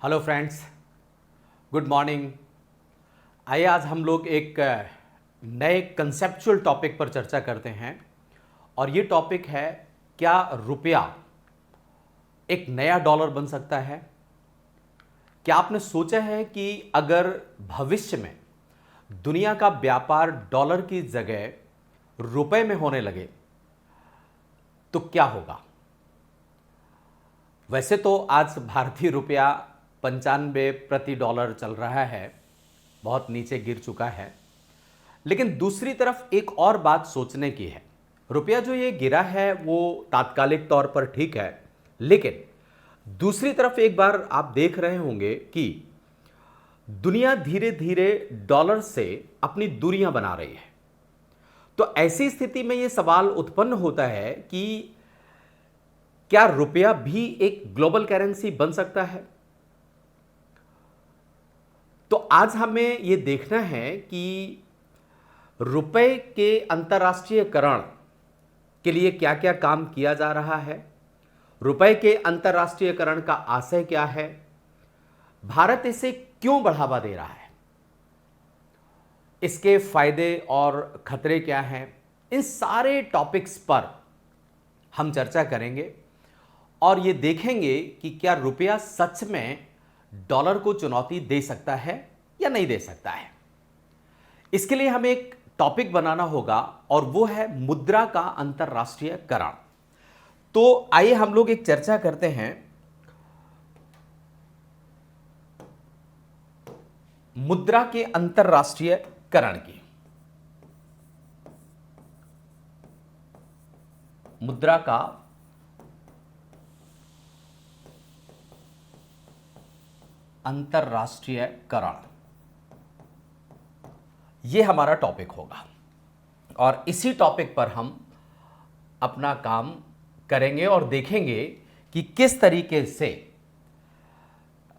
Hello friends, good morning. आइए आज हम लोग एक नए कंसेप्चुअल टॉपिक पर चर्चा करते हैं और ये टॉपिक है, क्या रुपया एक नया डॉलर बन सकता है। क्या आपने सोचा है कि अगर भविष्य में दुनिया का व्यापार डॉलर की जगह रुपए में होने लगे तो क्या होगा। वैसे तो आज भारतीय रुपया 95 प्रति डॉलर चल रहा है, बहुत नीचे गिर चुका है। लेकिन दूसरी तरफ एक और बात सोचने की है, रुपया जो ये गिरा है वो तात्कालिक तौर पर ठीक है, लेकिन दूसरी तरफ एक बार आप देख रहे होंगे कि दुनिया धीरे धीरे डॉलर से अपनी दूरियां बना रही है। तो ऐसी स्थिति में यह सवाल उत्पन्न होता है कि क्या रुपया भी एक ग्लोबल करेंसी बन सकता है। तो आज हमें यह देखना है कि रुपए के अंतर्राष्ट्रीयकरण के लिए क्या क्या काम किया जा रहा है, रुपए के अंतर्राष्ट्रीयकरण का आशय क्या है, भारत इसे क्यों बढ़ावा दे रहा है, इसके फायदे और खतरे क्या हैं। इन सारे टॉपिक्स पर हम चर्चा करेंगे और ये देखेंगे कि क्या रुपया सच में डॉलर को चुनौती दे सकता है या नहीं दे सकता है। इसके लिए हमें एक टॉपिक बनाना होगा और वो है मुद्रा का अंतर्राष्ट्रीयकरण। तो आइए हम लोग एक चर्चा करते हैं मुद्रा के अंतर्राष्ट्रीयकरण की। मुद्रा का अंतर्राष्ट्रीयकरण, यह हमारा टॉपिक होगा और इसी टॉपिक पर हम अपना काम करेंगे और देखेंगे कि किस तरीके से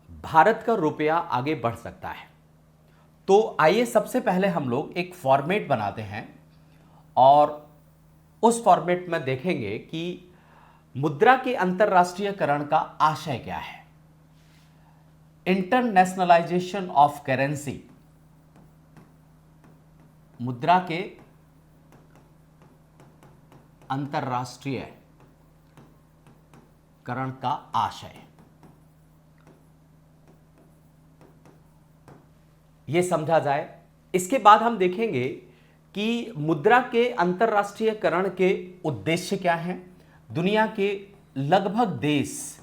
भारत का रुपया आगे बढ़ सकता है। तो आइए सबसे पहले हम लोग एक फॉर्मेट बनाते हैं और उस फॉर्मेट में देखेंगे कि मुद्रा के अंतर्राष्ट्रीयकरण का आशय क्या है। इंटरनेशनलाइजेशन ऑफ करेंसी, मुद्रा के अंतर्राष्ट्रीयकरण का आशय, यह समझा जाए। इसके बाद हम देखेंगे कि मुद्रा के अंतर्राष्ट्रीयकरण के उद्देश्य क्या हैं। दुनिया के लगभग देश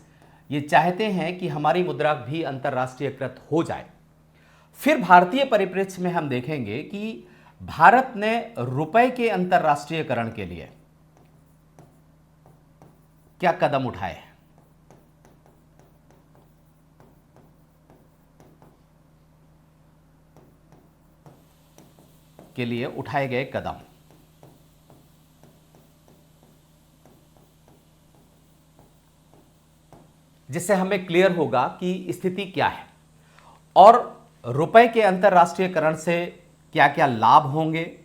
ये चाहते हैं कि हमारी मुद्रा भी अंतर्राष्ट्रीयकृत हो जाए। फिर भारतीय परिप्रेक्ष्य में हम देखेंगे कि भारत ने रुपए के अंतर्राष्ट्रीयकरण के लिए क्या कदम उठाए हैं। के लिए उठाए गए कदम, जिससे हमें क्लियर होगा कि स्थिति क्या है और रुपए के अंतर्राष्ट्रीयकरण से क्या क्या लाभ होंगे,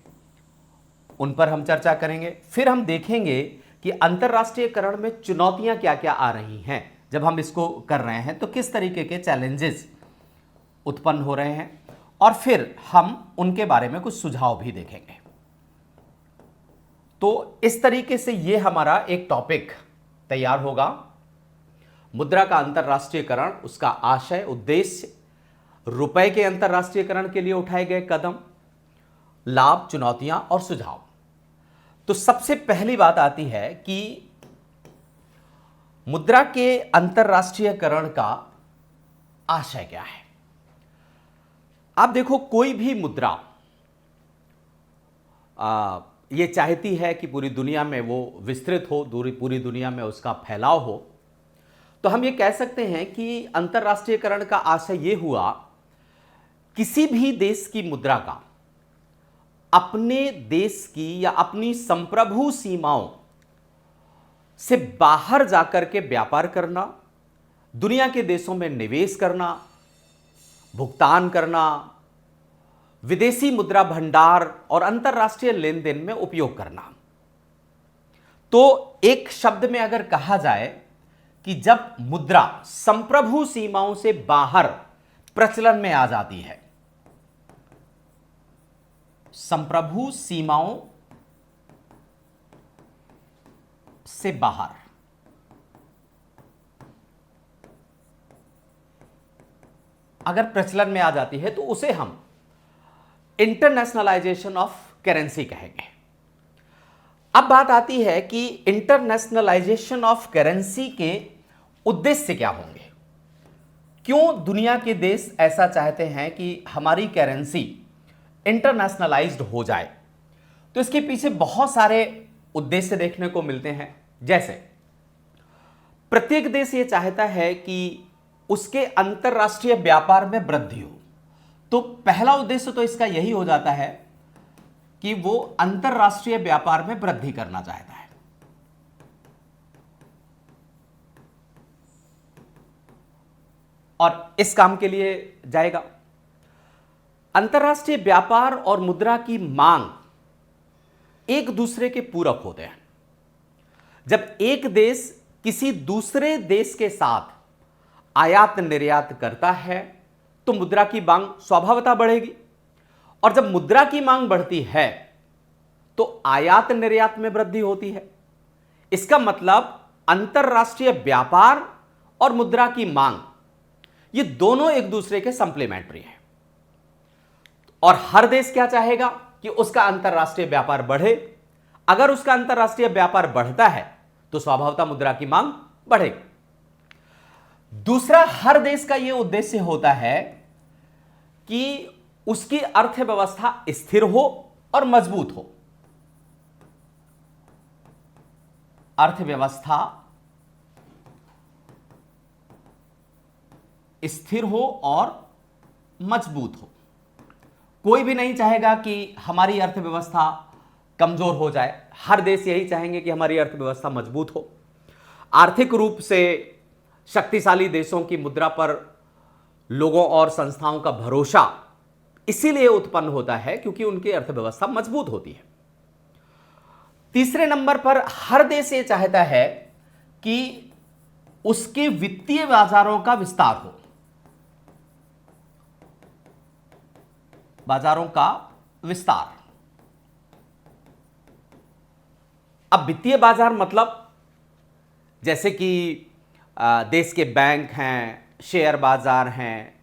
उन पर हम चर्चा करेंगे। फिर हम देखेंगे कि अंतर्राष्ट्रीयकरण में चुनौतियां क्या क्या आ रही हैं। जब हम इसको कर रहे हैं तो किस तरीके के चैलेंजेस उत्पन्न हो रहे हैं और फिर हम उनके बारे में कुछ सुझाव भी देखेंगे। तो इस तरीके से ये हमारा एक टॉपिक तैयार होगा, मुद्रा का अंतर्राष्ट्रीयकरण, उसका आशय, उद्देश्य, रुपए के अंतर्राष्ट्रीयकरण के लिए उठाए गए कदम, लाभ, चुनौतियां और सुझाव। तो सबसे पहली बात आती है कि मुद्रा के अंतर्राष्ट्रीयकरण का आशय क्या है। आप देखो, कोई भी मुद्रा ये चाहती है कि पूरी दुनिया में वो विस्तृत हो, पूरी दुनिया में उसका फैलाव हो। तो हम ये कह सकते हैं कि अंतर्राष्ट्रीयकरण का आशय ये हुआ, किसी भी देश की मुद्रा का अपने देश की या अपनी संप्रभु सीमाओं से बाहर जाकर के व्यापार करना, दुनिया के देशों में निवेश करना, भुगतान करना, विदेशी मुद्रा भंडार और अंतर्राष्ट्रीय लेन देन में उपयोग करना। तो एक शब्द में अगर कहा जाए कि जब मुद्रा संप्रभु सीमाओं से बाहर प्रचलन में आ जाती है, संप्रभु सीमाओं से बाहर, अगर प्रचलन में आ जाती है तो उसे हम इंटरनेशनलाइजेशन ऑफ करेंसी कहेंगे। अब बात आती है कि इंटरनेशनलाइजेशन ऑफ करेंसी के उद्देश्य क्या होंगे, क्यों दुनिया के देश ऐसा चाहते हैं कि हमारी करेंसी इंटरनेशनलाइज्ड हो जाए। तो इसके पीछे बहुत सारे उद्देश्य देखने को मिलते हैं। जैसे प्रत्येक देश ये चाहता है कि उसके अंतरराष्ट्रीय व्यापार में वृद्धि हो, तो पहला उद्देश्य तो इसका यही हो जाता है कि वो अंतरराष्ट्रीय व्यापार में वृद्धि करना चाहता है। और इस काम के लिए जाएगा। अंतरराष्ट्रीय व्यापार और मुद्रा की मांग एक दूसरे के पूरक होते हैं। जब एक देश किसी दूसरे देश के साथ आयात निर्यात करता है तो मुद्रा की मांग स्वभावतः बढ़ेगी, और जब मुद्रा की मांग बढ़ती है तो आयात निर्यात में वृद्धि होती है। इसका मतलब अंतरराष्ट्रीय व्यापार और मुद्रा की मांग ये दोनों एक दूसरे के सप्लीमेंट्री हैं। और हर देश क्या चाहेगा कि उसका अंतरराष्ट्रीय व्यापार बढ़े। अगर उसका अंतरराष्ट्रीय व्यापार बढ़ता है तो स्वभावतः मुद्रा की मांग बढ़ेगी। दूसरा, हर देश का यह उद्देश्य होता है कि उसकी अर्थव्यवस्था स्थिर हो और मजबूत हो। अर्थव्यवस्था स्थिर हो और मजबूत हो। कोई भी नहीं चाहेगा कि हमारी अर्थव्यवस्था कमजोर हो जाए। हर देश यही चाहेंगे कि हमारी अर्थव्यवस्था मजबूत हो। आर्थिक रूप से शक्तिशाली देशों की मुद्रा पर लोगों और संस्थाओं का भरोसा इसीलिए उत्पन्न होता है क्योंकि उनकी अर्थव्यवस्था मजबूत होती है। तीसरे नंबर पर हर देश ये चाहता है कि उसके वित्तीय बाजारों का विस्तार हो। बाजारों का विस्तार। अब वित्तीय बाजार मतलब जैसे कि देश के बैंक हैं, शेयर बाजार हैं,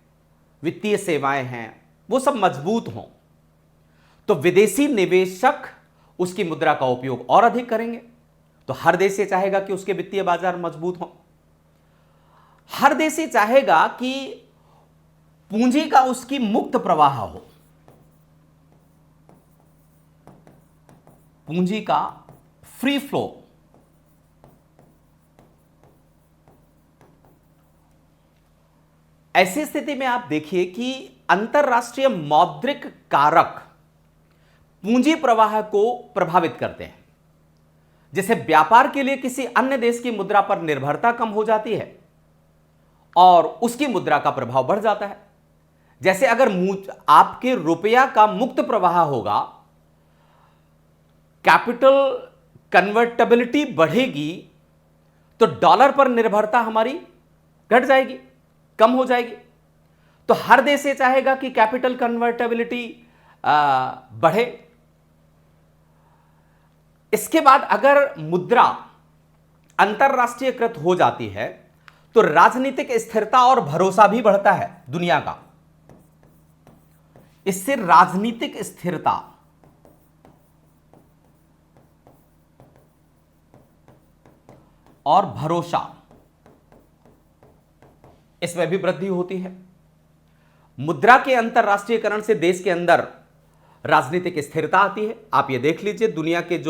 वित्तीय सेवाएं हैं, वो सब मजबूत हों तो विदेशी निवेशक उसकी मुद्रा का उपयोग और अधिक करेंगे। तो हर देश ये चाहेगा कि उसके वित्तीय बाजार मजबूत हों। हर देश ये चाहेगा कि पूंजी का उसकी मुक्त प्रवाह हो। पूंजी का फ्री फ्लो। ऐसी स्थिति में आप देखिए कि अंतरराष्ट्रीय मौद्रिक कारक पूंजी प्रवाह को प्रभावित करते हैं। जैसे व्यापार के लिए किसी अन्य देश की मुद्रा पर निर्भरता कम हो जाती है और उसकी मुद्रा का प्रभाव बढ़ जाता है। जैसे अगर आपके रुपया का मुक्त प्रवाह होगा, कैपिटल कन्वर्टेबिलिटी बढ़ेगी, तो डॉलर पर निर्भरता हमारी घट जाएगी, कम हो जाएगी। तो हर देश ये चाहेगा कि कैपिटल कन्वर्टेबिलिटी बढ़े। इसके बाद अगर मुद्रा अंतरराष्ट्रीयकृत हो जाती है तो राजनीतिक स्थिरता और भरोसा भी बढ़ता है दुनिया का। इससे राजनीतिक स्थिरता और भरोसा, इसमें भी वृद्धि होती है। मुद्रा के अंतरराष्ट्रीयकरण से देश के अंदर राजनीतिक स्थिरता आती है। आप ये देख लीजिए, दुनिया के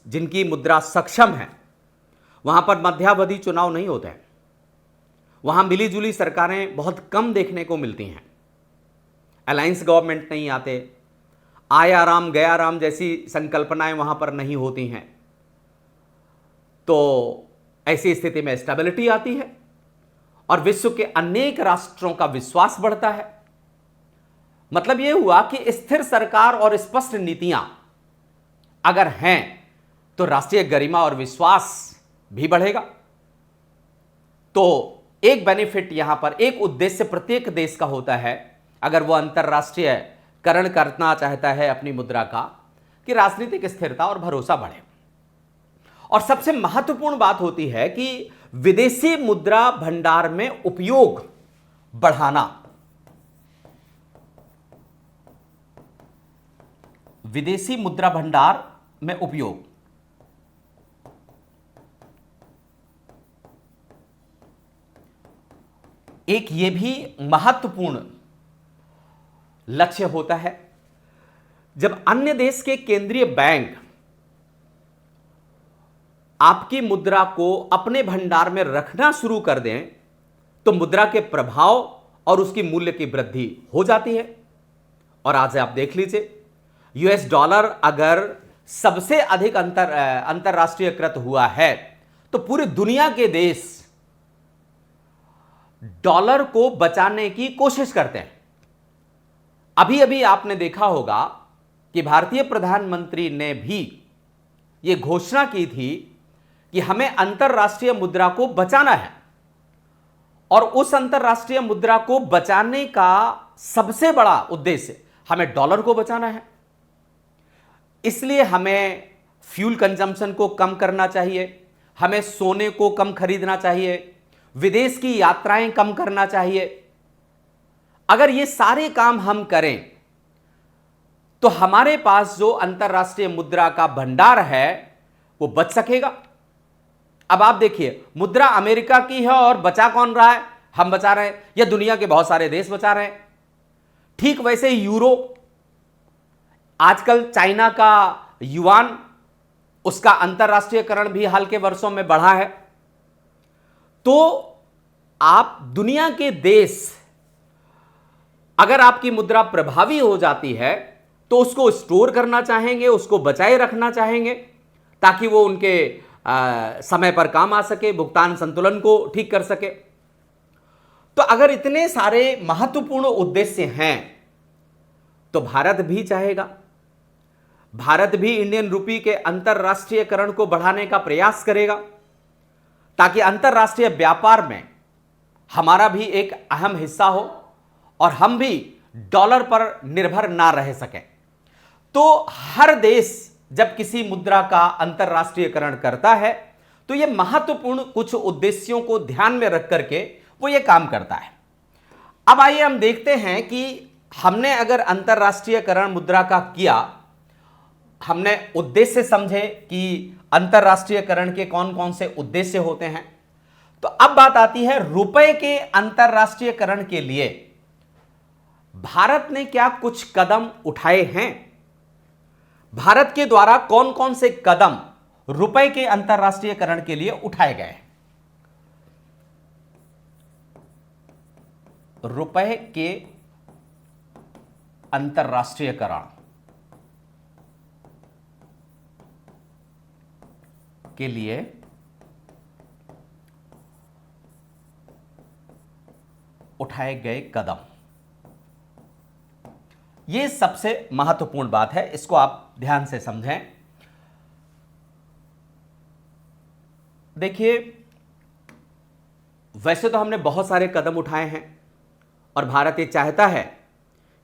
जिनकी मुद्रा सक्षम है वहां पर मध्यावधि चुनाव नहीं होते हैं। वहां मिलीजुली सरकारें बहुत कम देखने को मिलती हैं। अलायंस गवर्नमेंट नहीं आते, आया राम गया राम जैसी संकल्पनाएं वहां पर नहीं होती हैं। तो ऐसी स्थिति में स्टेबिलिटी आती है और विश्व के अनेक राष्ट्रों का विश्वास बढ़ता है। मतलब यह हुआ कि स्थिर सरकार और स्पष्ट नीतियां अगर हैं तो राष्ट्रीय गरिमा और विश्वास भी बढ़ेगा। तो एक बेनिफिट यहां पर, एक उद्देश्य प्रत्येक देश का होता है अगर वो अंतरराष्ट्रीयकरण करना चाहता है अपनी मुद्रा का, कि राजनीतिक स्थिरता और भरोसा बढ़े। और सबसे महत्वपूर्ण बात होती है कि विदेशी मुद्रा भंडार में उपयोग बढ़ाना। विदेशी मुद्रा भंडार में उपयोग, एक यह भी महत्वपूर्ण लक्ष्य होता है। जब अन्य देश के केंद्रीय बैंक आपकी मुद्रा को अपने भंडार में रखना शुरू कर दें तो मुद्रा के प्रभाव और उसकी मूल्य की वृद्धि हो जाती है। और आज आप देख लीजिए, यूएस डॉलर अगर सबसे अधिक अंतरराष्ट्रीयकृत हुआ है तो पूरी दुनिया के देश डॉलर को बचाने की कोशिश करते हैं। अभी अभी आपने देखा होगा कि भारतीय प्रधानमंत्री ने भी यह घोषणा की थी कि हमें अंतरराष्ट्रीय मुद्रा को बचाना है, और उस अंतरराष्ट्रीय मुद्रा को बचाने का सबसे बड़ा उद्देश्य हमें डॉलर को बचाना है। इसलिए हमें फ्यूल कंजम्पशन को कम करना चाहिए, हमें सोने को कम खरीदना चाहिए, विदेश की यात्राएं कम करना चाहिए। अगर ये सारे काम हम करें तो हमारे पास जो अंतरराष्ट्रीय मुद्रा का भंडार है वो बच सकेगा। अब आप देखिए, मुद्रा अमेरिका की है और बचा कौन रहा है? हम बचा रहे हैं, या दुनिया के बहुत सारे देश बचा रहे हैं। ठीक वैसे यूरो, आजकल चाइना का युआन, उसका अंतरराष्ट्रीयकरण भी हाल के वर्षों में बढ़ा है। तो आप दुनिया के देश, अगर आपकी मुद्रा प्रभावी हो जाती है तो उसको स्टोर करना चाहेंगे, उसको बचाए रखना चाहेंगे ताकि वो उनके समय पर काम आ सके, भुगतान संतुलन को ठीक कर सके। तो अगर इतने सारे महत्वपूर्ण उद्देश्य हैं तो भारत भी चाहेगा, भारत भी इंडियन रूपी के अंतरराष्ट्रीयकरण को बढ़ाने का प्रयास करेगा ताकि अंतरराष्ट्रीय व्यापार में हमारा भी एक अहम हिस्सा हो और हम भी डॉलर पर निर्भर ना रह सकें। तो हर देश जब किसी मुद्रा का अंतरराष्ट्रीयकरण करता है तो यह महत्वपूर्ण कुछ उद्देश्यों को ध्यान में रख करके वो ये काम करता है। अब आइए हम देखते हैं कि हमने अगर अंतरराष्ट्रीयकरण मुद्रा का किया, हमने उद्देश्य समझे कि अंतरराष्ट्रीयकरण के कौन कौन से उद्देश्य होते हैं। तो अब बात आती है रुपए के अंतरराष्ट्रीयकरण के लिए भारत ने क्या कुछ कदम उठाए हैं। भारत के द्वारा कौन कौन से कदम रुपए के अंतरराष्ट्रीयकरण के लिए उठाए गए हैं। रुपए के अंतरराष्ट्रीयकरण के लिए उठाए गए कदम, यह सबसे महत्वपूर्ण बात है, इसको आप ध्यान से समझें। देखिए, वैसे तो हमने बहुत सारे कदम उठाए हैं और भारत ये चाहता है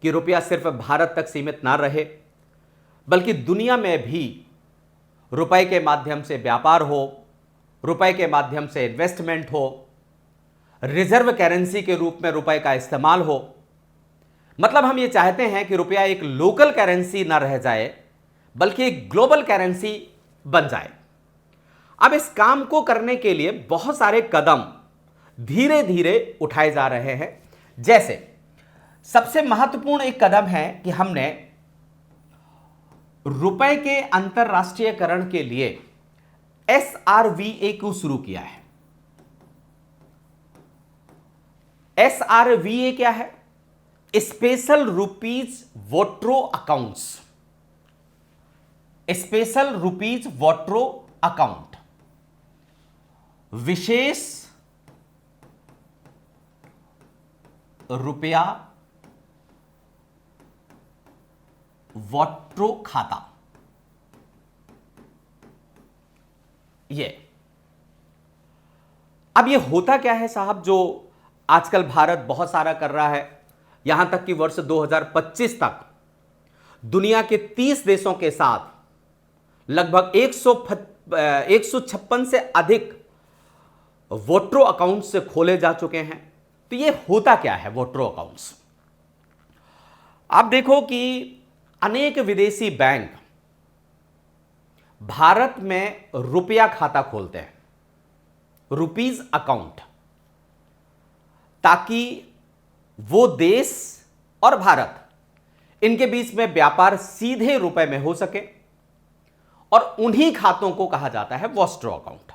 कि रुपया सिर्फ भारत तक सीमित ना रहे, बल्कि दुनिया में भी रुपए के माध्यम से व्यापार हो, रुपए के माध्यम से इन्वेस्टमेंट हो, रिजर्व करेंसी के रूप में रुपए का इस्तेमाल हो। मतलब हम ये चाहते हैं कि रुपया एक लोकल करेंसी ना रह जाए बल्कि एक ग्लोबल करेंसी बन जाए। अब इस काम को करने के लिए बहुत सारे कदम धीरे धीरे उठाए जा रहे हैं। जैसे सबसे महत्वपूर्ण एक कदम है कि हमने रुपए के अंतरराष्ट्रीयकरण के लिए SRVA को शुरू किया है। SRVA क्या है? Special rupees vostro accounts. Special rupees vostro account, विशेष रुपया वोट्रो खाता। ये अब ये होता क्या है साहब, जो आजकल भारत बहुत सारा कर रहा है, यहां तक कि वर्ष 2025 तक दुनिया के 30 देशों के साथ लगभग 156 से अधिक वोट्रो अकाउंट्स खोले जा चुके हैं। तो ये होता क्या है वोट्रो अकाउंट्स? आप देखो कि अनेक विदेशी बैंक भारत में रुपया खाता खोलते हैं, रुपीज अकाउंट, ताकि वो देश और भारत इनके बीच में व्यापार सीधे रुपए में हो सके, और उन्हीं खातों को कहा जाता है वॉस्ट्रो अकाउंट।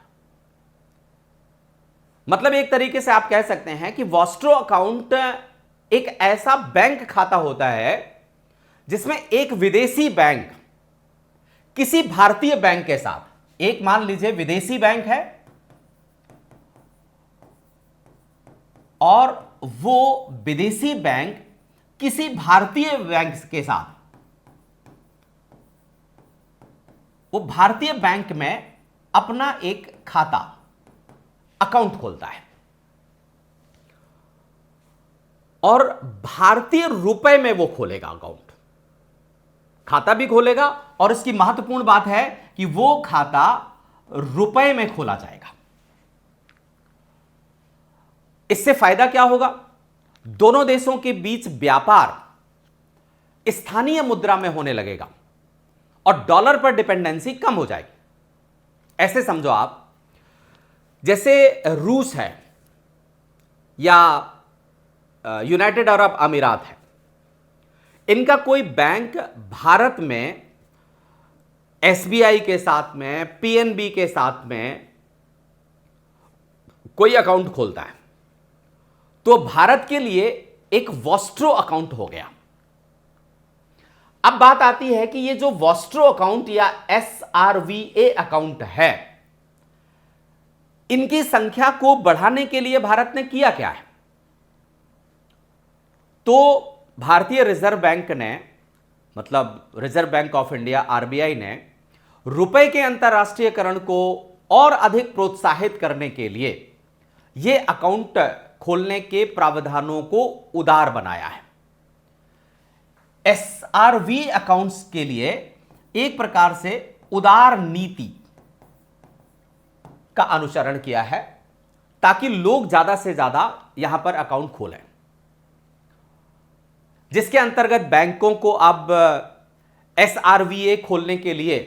मतलब एक तरीके से आप कह सकते हैं कि वॉस्ट्रो अकाउंट एक ऐसा बैंक खाता होता है जिसमें एक विदेशी बैंक किसी भारतीय बैंक के साथ, एक मान लीजिए विदेशी बैंक है और वो विदेशी बैंक किसी भारतीय बैंक के साथ, वो भारतीय बैंक में अपना एक खाता, अकाउंट खोलता है और भारतीय रुपए में वो खोलेगा अकाउंट, खाता भी खोलेगा, और इसकी महत्वपूर्ण बात है कि वो खाता रुपए में खोला जाएगा। इससे फायदा क्या होगा? दोनों देशों के बीच व्यापार स्थानीय मुद्रा में होने लगेगा और डॉलर पर डिपेंडेंसी कम हो जाएगी। ऐसे समझो आप, जैसे रूस है या यूनाइटेड अरब अमीरात है, इनका कोई बैंक भारत में एसबीआई के साथ में, पीएनबी के साथ में कोई अकाउंट खोलता है, तो भारत के लिए एक वॉस्ट्रो अकाउंट हो गया। अब बात आती है कि ये जो वॉस्ट्रो अकाउंट या एसआरवीए अकाउंट है, इनकी संख्या को बढ़ाने के लिए भारत ने किया क्या है? तो भारतीय रिजर्व बैंक ने, मतलब reserve bank of India RBI ने, रुपए के अंतर्राष्ट्रीयकरण को और अधिक प्रोत्साहित करने के लिए यह अकाउंट खोलने के प्रावधानों को उदार बनाया है। एसआरवी अकाउंट्स के लिए एक प्रकार से उदार नीति का अनुसरण किया है, ताकि लोग ज्यादा से ज्यादा यहां पर अकाउंट खोलें, जिसके अंतर्गत बैंकों को अब एसआरवीए खोलने के लिए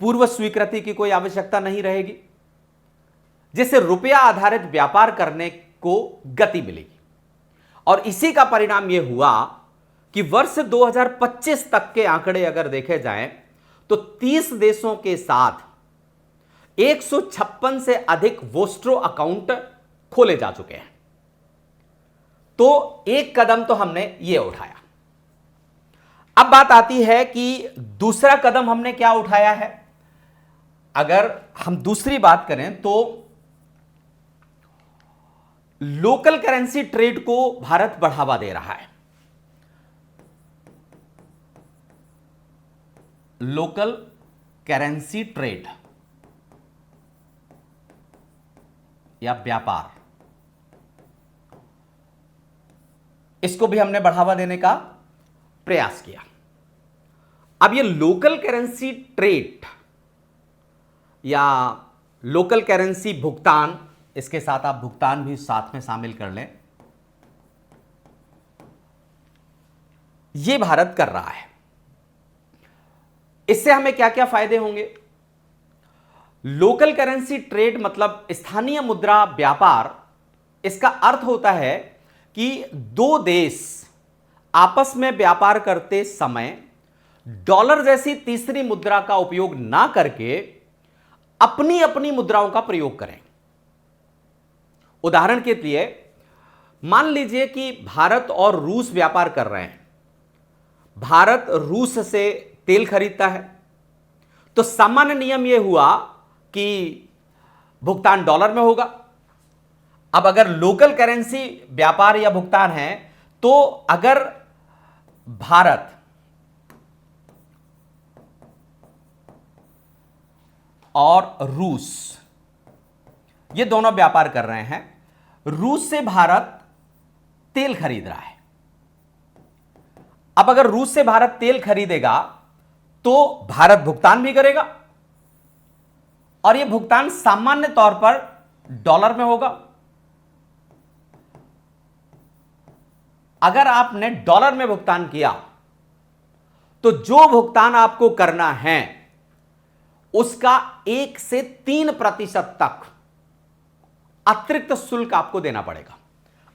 पूर्व स्वीकृति की कोई आवश्यकता नहीं रहेगी, जिससे रुपया आधारित व्यापार करने को गति मिलेगी। और इसी का परिणाम यह हुआ कि वर्ष 2025 तक के आंकड़े अगर देखे जाएं तो 30 देशों के साथ 156 से अधिक वोस्ट्रो अकाउंट खोले जा चुके हैं। तो एक कदम तो हमने यह उठाया। अब बात आती है कि दूसरा कदम हमने क्या उठाया है। अगर हम दूसरी बात करें तो लोकल करेंसी ट्रेड को भारत बढ़ावा दे रहा है। लोकल करेंसी ट्रेड या व्यापार, इसको भी हमने बढ़ावा देने का प्रयास किया। अब ये लोकल करेंसी ट्रेड या लोकल करेंसी भुगतान, इसके साथ आप भुगतान भी साथ में शामिल कर लें, यह भारत कर रहा है। इससे हमें क्या क्या फायदे होंगे? लोकल करेंसी ट्रेड मतलब स्थानीय मुद्रा व्यापार, इसका अर्थ होता है कि दो देश आपस में व्यापार करते समय डॉलर जैसी तीसरी मुद्रा का उपयोग ना करके अपनी अपनी मुद्राओं का प्रयोग करें। उदाहरण के लिए मान लीजिए कि भारत और रूस व्यापार कर रहे हैं। भारत रूस से तेल खरीदता है, तो सामान्य नियम यह हुआ कि भुगतान डॉलर में होगा। अब अगर लोकल करेंसी व्यापार या भुगतान है, तो अगर भारत और रूस ये दोनों व्यापार कर रहे हैं। रूस से भारत तेल खरीद रहा है। अब अगर रूस से भारत तेल खरीदेगा तो भारत भुगतान भी करेगा, और यह भुगतान सामान्य तौर पर डॉलर में होगा। अगर आपने डॉलर में भुगतान किया तो जो भुगतान आपको करना है उसका 1 से 3% तक अतिरिक्त शुल्क आपको देना पड़ेगा।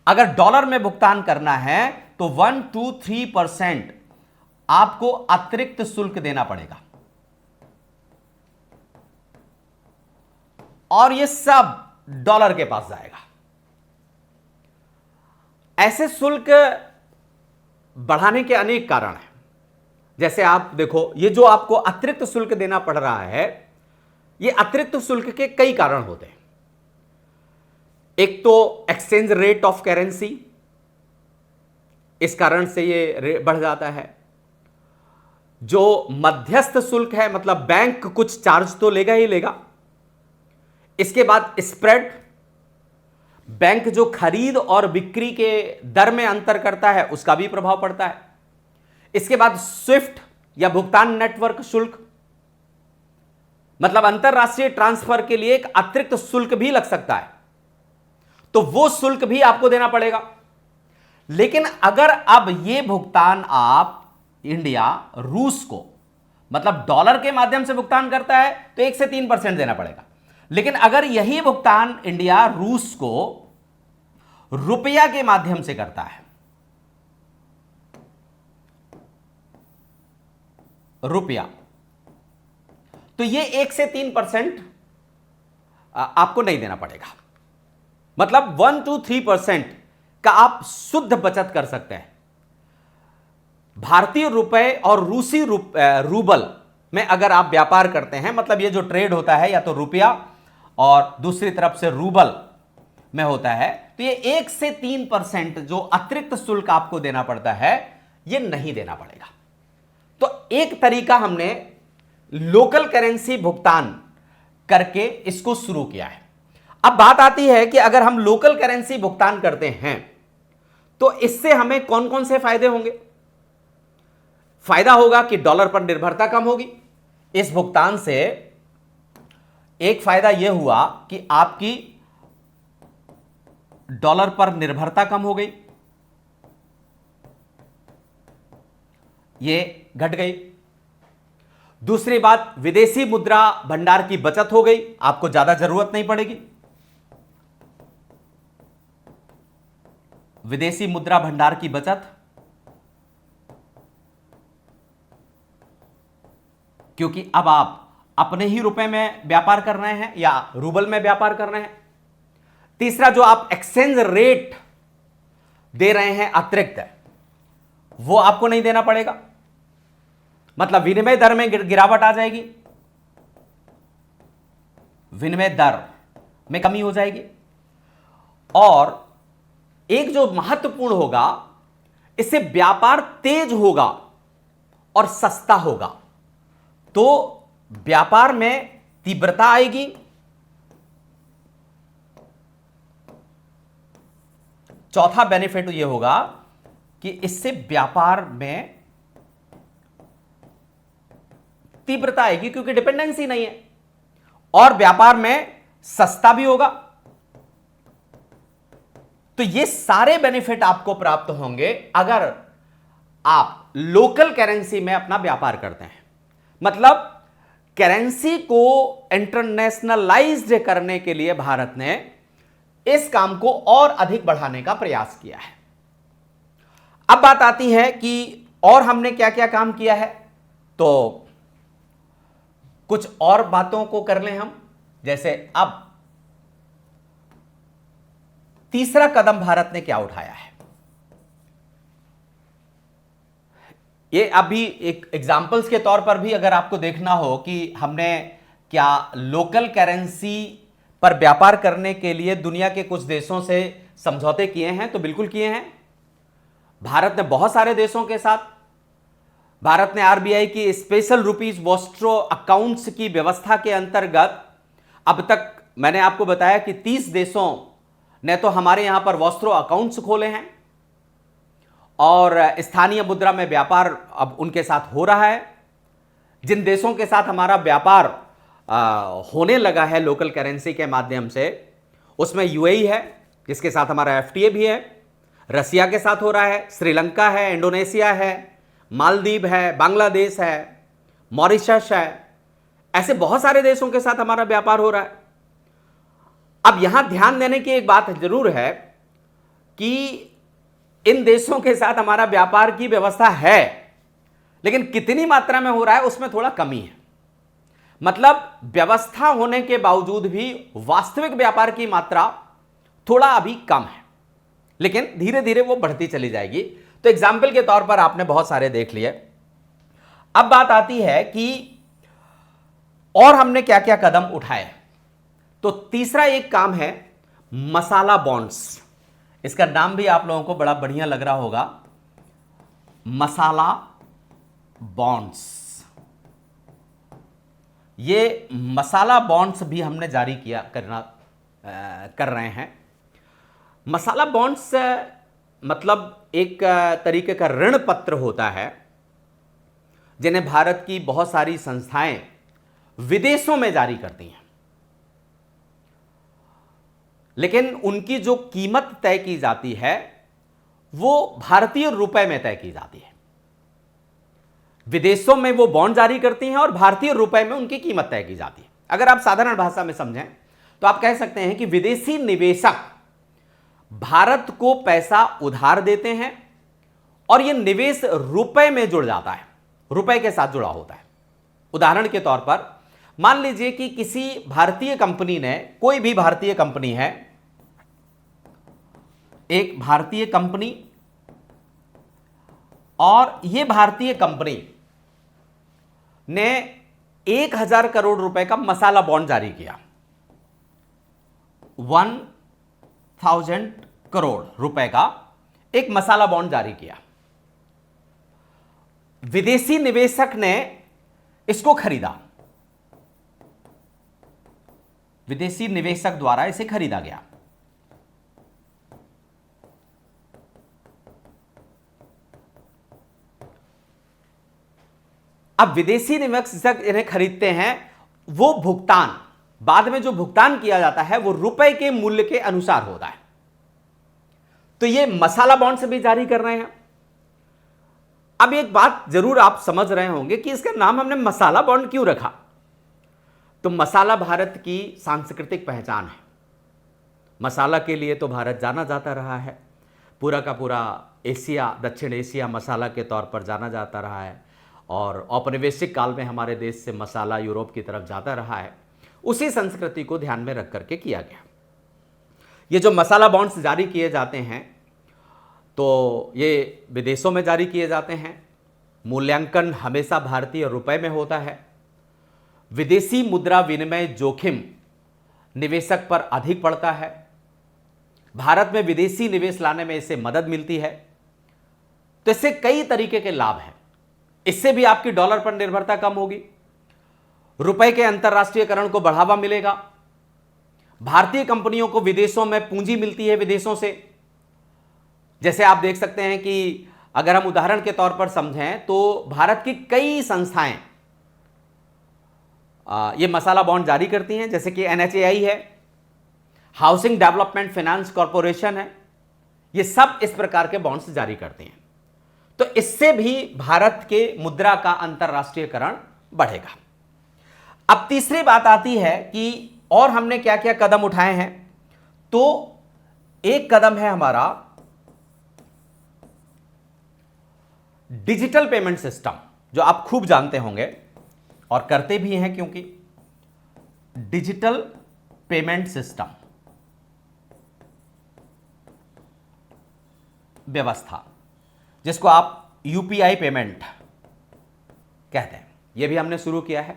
अगर डॉलर में भुगतान करना है तो 1 to 3% आपको अतिरिक्त शुल्क देना पड़ेगा, और यह सब डॉलर के पास जाएगा। ऐसे शुल्क बढ़ाने के अनेक कारण हैं। जैसे आप देखो, ये जो आपको अतिरिक्त शुल्क देना पड़ रहा है, ये अतिरिक्त शुल्क के कई कारण होते हैं। एक तो एक्सचेंज रेट ऑफ करेंसी, इस कारण से ये बढ़ जाता है। जो मध्यस्थ शुल्क है, मतलब बैंक कुछ चार्ज तो लेगा ही लेगा। इसके बाद स्प्रेड, बैंक जो खरीद और बिक्री के दर में अंतर करता है उसका भी प्रभाव पड़ता है। इसके बाद स्विफ्ट या भुगतान नेटवर्क शुल्क, मतलब अंतरराष्ट्रीय ट्रांसफर के लिए एक अतिरिक्त शुल्क भी लग सकता है, तो वो शुल्क भी आपको देना पड़ेगा। लेकिन अगर अब ये भुगतान आप इंडिया रूस को, मतलब डॉलर के माध्यम से भुगतान करता है तो 1 से 3% देना पड़ेगा। लेकिन अगर यही भुगतान इंडिया रूस को रुपया के माध्यम से करता है, रुपया, तो ये 1 से 3% आपको नहीं देना पड़ेगा। मतलब 1 to 3% का आप शुद्ध बचत कर सकते हैं। भारतीय रुपए और रूसी रूबल में अगर आप व्यापार करते हैं, मतलब ये जो ट्रेड होता है या तो रुपया और दूसरी तरफ से रूबल में होता है, तो ये 1 से 3% जो अतिरिक्त शुल्क आपको देना पड़ता है, ये नहीं देना पड़ेगा। तो एक तरीका हमने लोकल करेंसी भुगतान करके इसको शुरू किया है। अब बात आती है कि अगर हम लोकल करेंसी भुगतान करते हैं तो इससे हमें कौन कौन से फायदे होंगे। फायदा होगा कि डॉलर पर निर्भरता कम होगी। इस भुगतान से एक फायदा यह हुआ कि आपकी डॉलर पर निर्भरता कम हो गई, ये घट गई। दूसरी बात, विदेशी मुद्रा भंडार की बचत हो गई, आपको ज्यादा जरूरत नहीं पड़ेगी। विदेशी मुद्रा भंडार की बचत, क्योंकि अब आप अपने ही रुपए में व्यापार कर रहे हैं या रूबल में व्यापार कर रहे हैं। तीसरा, जो आप एक्सचेंज रेट दे रहे हैं अतिरिक्त, वो आपको नहीं देना पड़ेगा, मतलब विनिमय दर में गिरावट आ जाएगी, विनिमय दर में कमी हो जाएगी। और एक जो महत्वपूर्ण होगा, इससे व्यापार तेज होगा और सस्ता होगा, तो व्यापार में तीव्रता आएगी। चौथा बेनिफिट यह होगा कि इससे व्यापार में तीव्रता आएगी, क्योंकि डिपेंडेंसी नहीं है, और व्यापार में सस्ता भी होगा। तो ये सारे बेनिफिट आपको प्राप्त होंगे अगर आप लोकल करेंसी में अपना व्यापार करते हैं। मतलब करेंसी को इंटरनेशनलाइज्ड करने के लिए भारत ने इस काम को और अधिक बढ़ाने का प्रयास किया है। अब बात आती है कि और हमने क्या क्या काम किया है, तो कुछ और बातों को कर लें हम। जैसे अब तीसरा कदम भारत ने क्या उठाया है, ये अभी एक एग्जाम्पल्स के तौर पर भी अगर आपको देखना हो कि हमने क्या लोकल करेंसी पर व्यापार करने के लिए दुनिया के कुछ देशों से समझौते किए हैं, तो बिल्कुल किए हैं। भारत ने बहुत सारे देशों के साथ, भारत ने आरबीआई की स्पेशल रुपीज वॉस्ट्रो अकाउंट्स की व्यवस्था के अंतर्गत अब तक मैंने आपको बताया कि 30 देशों ने तो हमारे यहां पर वॉस्ट्रो अकाउंट्स खोले हैं और स्थानीय मुद्रा में व्यापार अब उनके साथ हो रहा है। जिन देशों के साथ हमारा व्यापार होने लगा है लोकल करेंसी के माध्यम से, उसमें यूएई है जिसके साथ हमारा एफटीए भी है, रसिया के साथ हो रहा है, श्रीलंका है, इंडोनेशिया है, मालदीव है, बांग्लादेश है, मॉरिशस है, ऐसे बहुत सारे देशों के साथ हमारा व्यापार हो रहा है। अब यहां ध्यान देने की एक बात जरूर है कि इन देशों के साथ हमारा व्यापार की व्यवस्था है, लेकिन कितनी मात्रा में हो रहा है उसमें थोड़ा कमी है। मतलब व्यवस्था होने के बावजूद भी वास्तविक व्यापार की मात्रा थोड़ा अभी कम है, लेकिन धीरे धीरे वो बढ़ती चली जाएगी। तो एग्जाम्पल के तौर पर आपने बहुत सारे देख लिए। अब बात आती है कि और हमने क्या क्या कदम उठाए। तो तीसरा एक काम है मसाला बॉन्ड्स। इसका नाम भी आप लोगों को बड़ा बढ़िया लग रहा होगा, मसाला बॉन्ड्स। ये मसाला बॉन्ड्स भी हमने जारी कर रहे हैं। मसाला बॉन्ड्स मतलब एक तरीके का ऋण पत्र होता है जिन्हें भारत की बहुत सारी संस्थाएं विदेशों में जारी करती हैं, लेकिन उनकी जो कीमत तय की जाती है वो भारतीय रुपए में तय की जाती है। विदेशों में वो बॉन्ड जारी करती हैं और भारतीय रुपए में उनकी कीमत तय की जाती है। अगर आप साधारण भाषा में समझें तो आप कह सकते हैं कि विदेशी निवेशक भारत को पैसा उधार देते हैं और यह निवेश रुपए में जुड़ जाता है, रुपए के साथ जुड़ा होता है। उदाहरण के तौर पर मान लीजिए कि किसी भारतीय कंपनी ने, कोई भी भारतीय कंपनी है, एक भारतीय कंपनी, और यह भारतीय कंपनी ने 1000 करोड़ रुपए का मसाला बॉन्ड जारी किया, 1000 करोड़ रुपए का एक मसाला बॉन्ड जारी किया। विदेशी निवेशक ने इसको खरीदा, विदेशी निवेशक द्वारा इसे खरीदा गया। अब विदेशी निवेशक इन्हें खरीदते हैं, वो भुगतान, बाद में जो भुगतान किया जाता है वो रुपए के मूल्य के अनुसार होता है। तो ये मसाला बॉन्ड से भी जारी कर रहे हैं। अब एक बात जरूर आप समझ रहे होंगे कि इसका नाम हमने मसाला बॉन्ड क्यों रखा। तो मसाला भारत की सांस्कृतिक पहचान है। मसाला के लिए तो भारत जाना जाता रहा है, पूरा का पूरा एशिया, दक्षिण एशिया मसाला के तौर पर जाना जाता रहा है, और औपनिवेशिक काल में हमारे देश से मसाला यूरोप की तरफ जाता रहा है। उसी संस्कृति को ध्यान में रख करके किया गया। ये जो मसाला बॉन्ड्स जारी किए जाते हैं तो ये विदेशों में जारी किए जाते हैं। मूल्यांकन हमेशा भारतीय रुपए में होता है। विदेशी मुद्रा विनिमय जोखिम निवेशक पर अधिक पड़ता है। भारत में विदेशी निवेश लाने में इससे मदद मिलती है। तो इससे कई तरीके के लाभ हैं। इससे भी आपकी डॉलर पर निर्भरता कम होगी, रुपए के अंतर्राष्ट्रीयकरण को बढ़ावा मिलेगा, भारतीय कंपनियों को विदेशों में पूंजी मिलती है विदेशों से। जैसे आप देख सकते हैं कि अगर हम उदाहरण के तौर पर समझें तो भारत की कई संस्थाएं ये मसाला बॉन्ड जारी करती हैं, जैसे कि एनएचएआई है, हाउसिंग डेवलपमेंट फाइनेंस कॉरपोरेशन है, ये सब इस प्रकार के बॉन्ड्स जारी करते हैं। तो इससे भी भारत के मुद्रा का अंतर्राष्ट्रीयकरण बढ़ेगा। अब तीसरी बात आती है कि और हमने क्या क्या कदम उठाए हैं। तो एक कदम है हमारा डिजिटल पेमेंट सिस्टम, जो आप खूब जानते होंगे और करते भी हैं, क्योंकि डिजिटल पेमेंट सिस्टम व्यवस्था, जिसको आप यूपीआई पेमेंट कहते हैं, यह भी हमने शुरू किया है।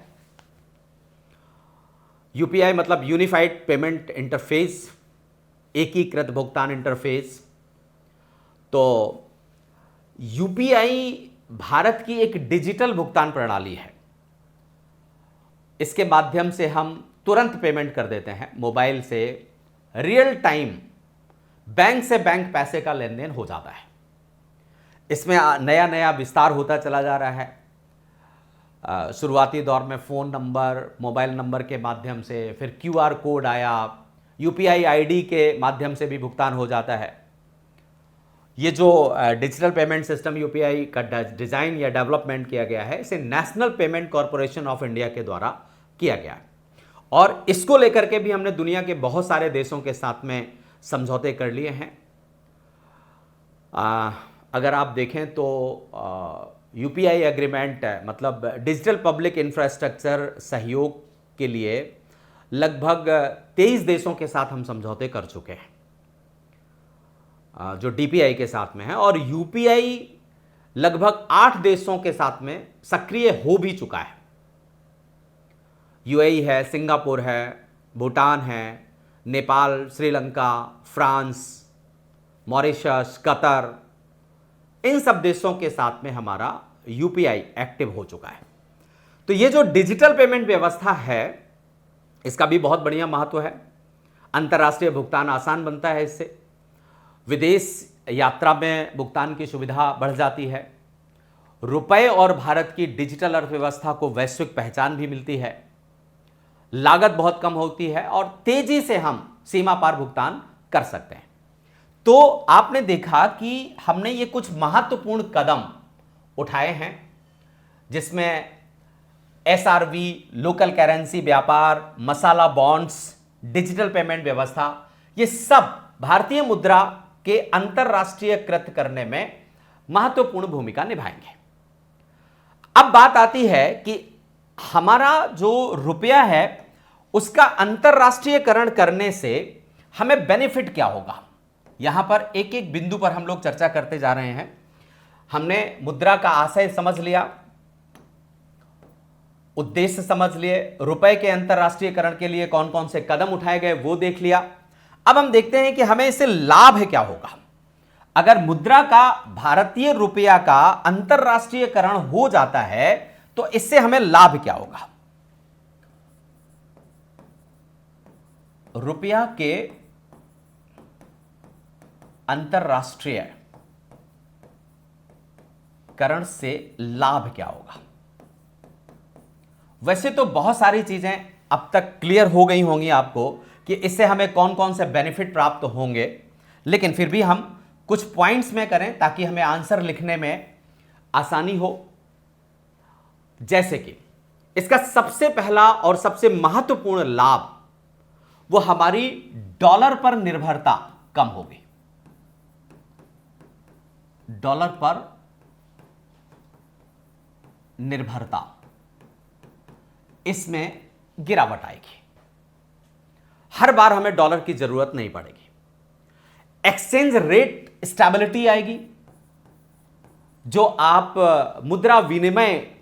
यूपीआई मतलब यूनिफाइड पेमेंट इंटरफेस, एकीकृत भुगतान इंटरफेस। तो यूपीआई भारत की एक डिजिटल भुगतान प्रणाली है। इसके माध्यम से हम तुरंत पेमेंट कर देते हैं मोबाइल से, रियल टाइम बैंक से बैंक पैसे का लेन देन हो जाता है। इसमें नया नया विस्तार होता चला जा रहा है। शुरुआती दौर में फ़ोन नंबर, मोबाइल नंबर के माध्यम से, फिर क्यूआर कोड आया, यूपीआई आईडी के माध्यम से भी भुगतान हो जाता है। ये जो डिजिटल पेमेंट सिस्टम यूपीआई का डिज़ाइन या डेवलपमेंट किया गया है, इसे national payment corporation of India के द्वारा किया गया है। और इसको लेकर के भी हमने दुनिया के बहुत सारे देशों के साथ में समझौते कर लिए हैं। अगर आप देखें तो यूपीआई एग्रीमेंट मतलब डिजिटल पब्लिक इंफ्रास्ट्रक्चर सहयोग के लिए लगभग 23 देशों के साथ हम समझौते कर चुके हैं, जो डीपीआई के साथ में है, और यूपीआई लगभग 8 देशों के साथ में सक्रिय हो भी चुका है। यूएई है, सिंगापुर है, भूटान है, Nepal, Sri Lanka, France, Mauritius, Qatar, इन सब देशों के साथ में हमारा यूपीआई एक्टिव हो चुका है। तो ये जो डिजिटल पेमेंट व्यवस्था है, इसका भी बहुत बढ़िया महत्व है। अंतर्राष्ट्रीय भुगतान आसान बनता है इससे, विदेश यात्रा में भुगतान की सुविधा बढ़ जाती है, रुपए और भारत की डिजिटल अर्थव्यवस्था को वैश्विक पहचान भी मिलती है, लागत बहुत कम होती है और तेजी से हम सीमा पार भुगतान कर सकते हैं। तो आपने देखा कि हमने ये कुछ महत्वपूर्ण कदम उठाए हैं, जिसमें एसआरवी, लोकल करेंसी व्यापार, मसाला बॉन्ड्स, डिजिटल पेमेंट व्यवस्था, ये सब भारतीय मुद्रा के अंतरराष्ट्रीयकृत करने में महत्वपूर्ण भूमिका निभाएंगे। अब बात आती है कि हमारा जो रुपया है उसका अंतरराष्ट्रीयकरण करने से हमें बेनिफिट क्या होगा। यहां पर एक एक बिंदु पर हम लोग चर्चा करते जा रहे हैं। हमने मुद्रा का आशय समझ लिया, उद्देश्य समझ लिए, रुपए के अंतरराष्ट्रीयकरण के लिए कौन कौन से कदम उठाए गए वो देख लिया। अब हम देखते हैं कि हमें इससे लाभ क्या होगा। अगर मुद्रा का, भारतीय रुपया का अंतरराष्ट्रीयकरण हो जाता है तो इससे हमें लाभ क्या होगा। रुपया के अंतरराष्ट्रीयकरण से लाभ क्या होगा। वैसे तो बहुत सारी चीजें अब तक क्लियर हो गई होंगी आपको कि इससे हमें कौन कौन से बेनिफिट प्राप्त होंगे, लेकिन फिर भी हम कुछ पॉइंट्स में करें ताकि हमें आंसर लिखने में आसानी हो। जैसे कि इसका सबसे पहला और सबसे महत्वपूर्ण लाभ, वो हमारी डॉलर पर निर्भरता कम होगी। डॉलर पर निर्भरता, इसमें गिरावट आएगी। हर बार हमें डॉलर की जरूरत नहीं पड़ेगी। एक्सचेंज रेट स्टेबिलिटी आएगी। जो आप मुद्रा विनिमय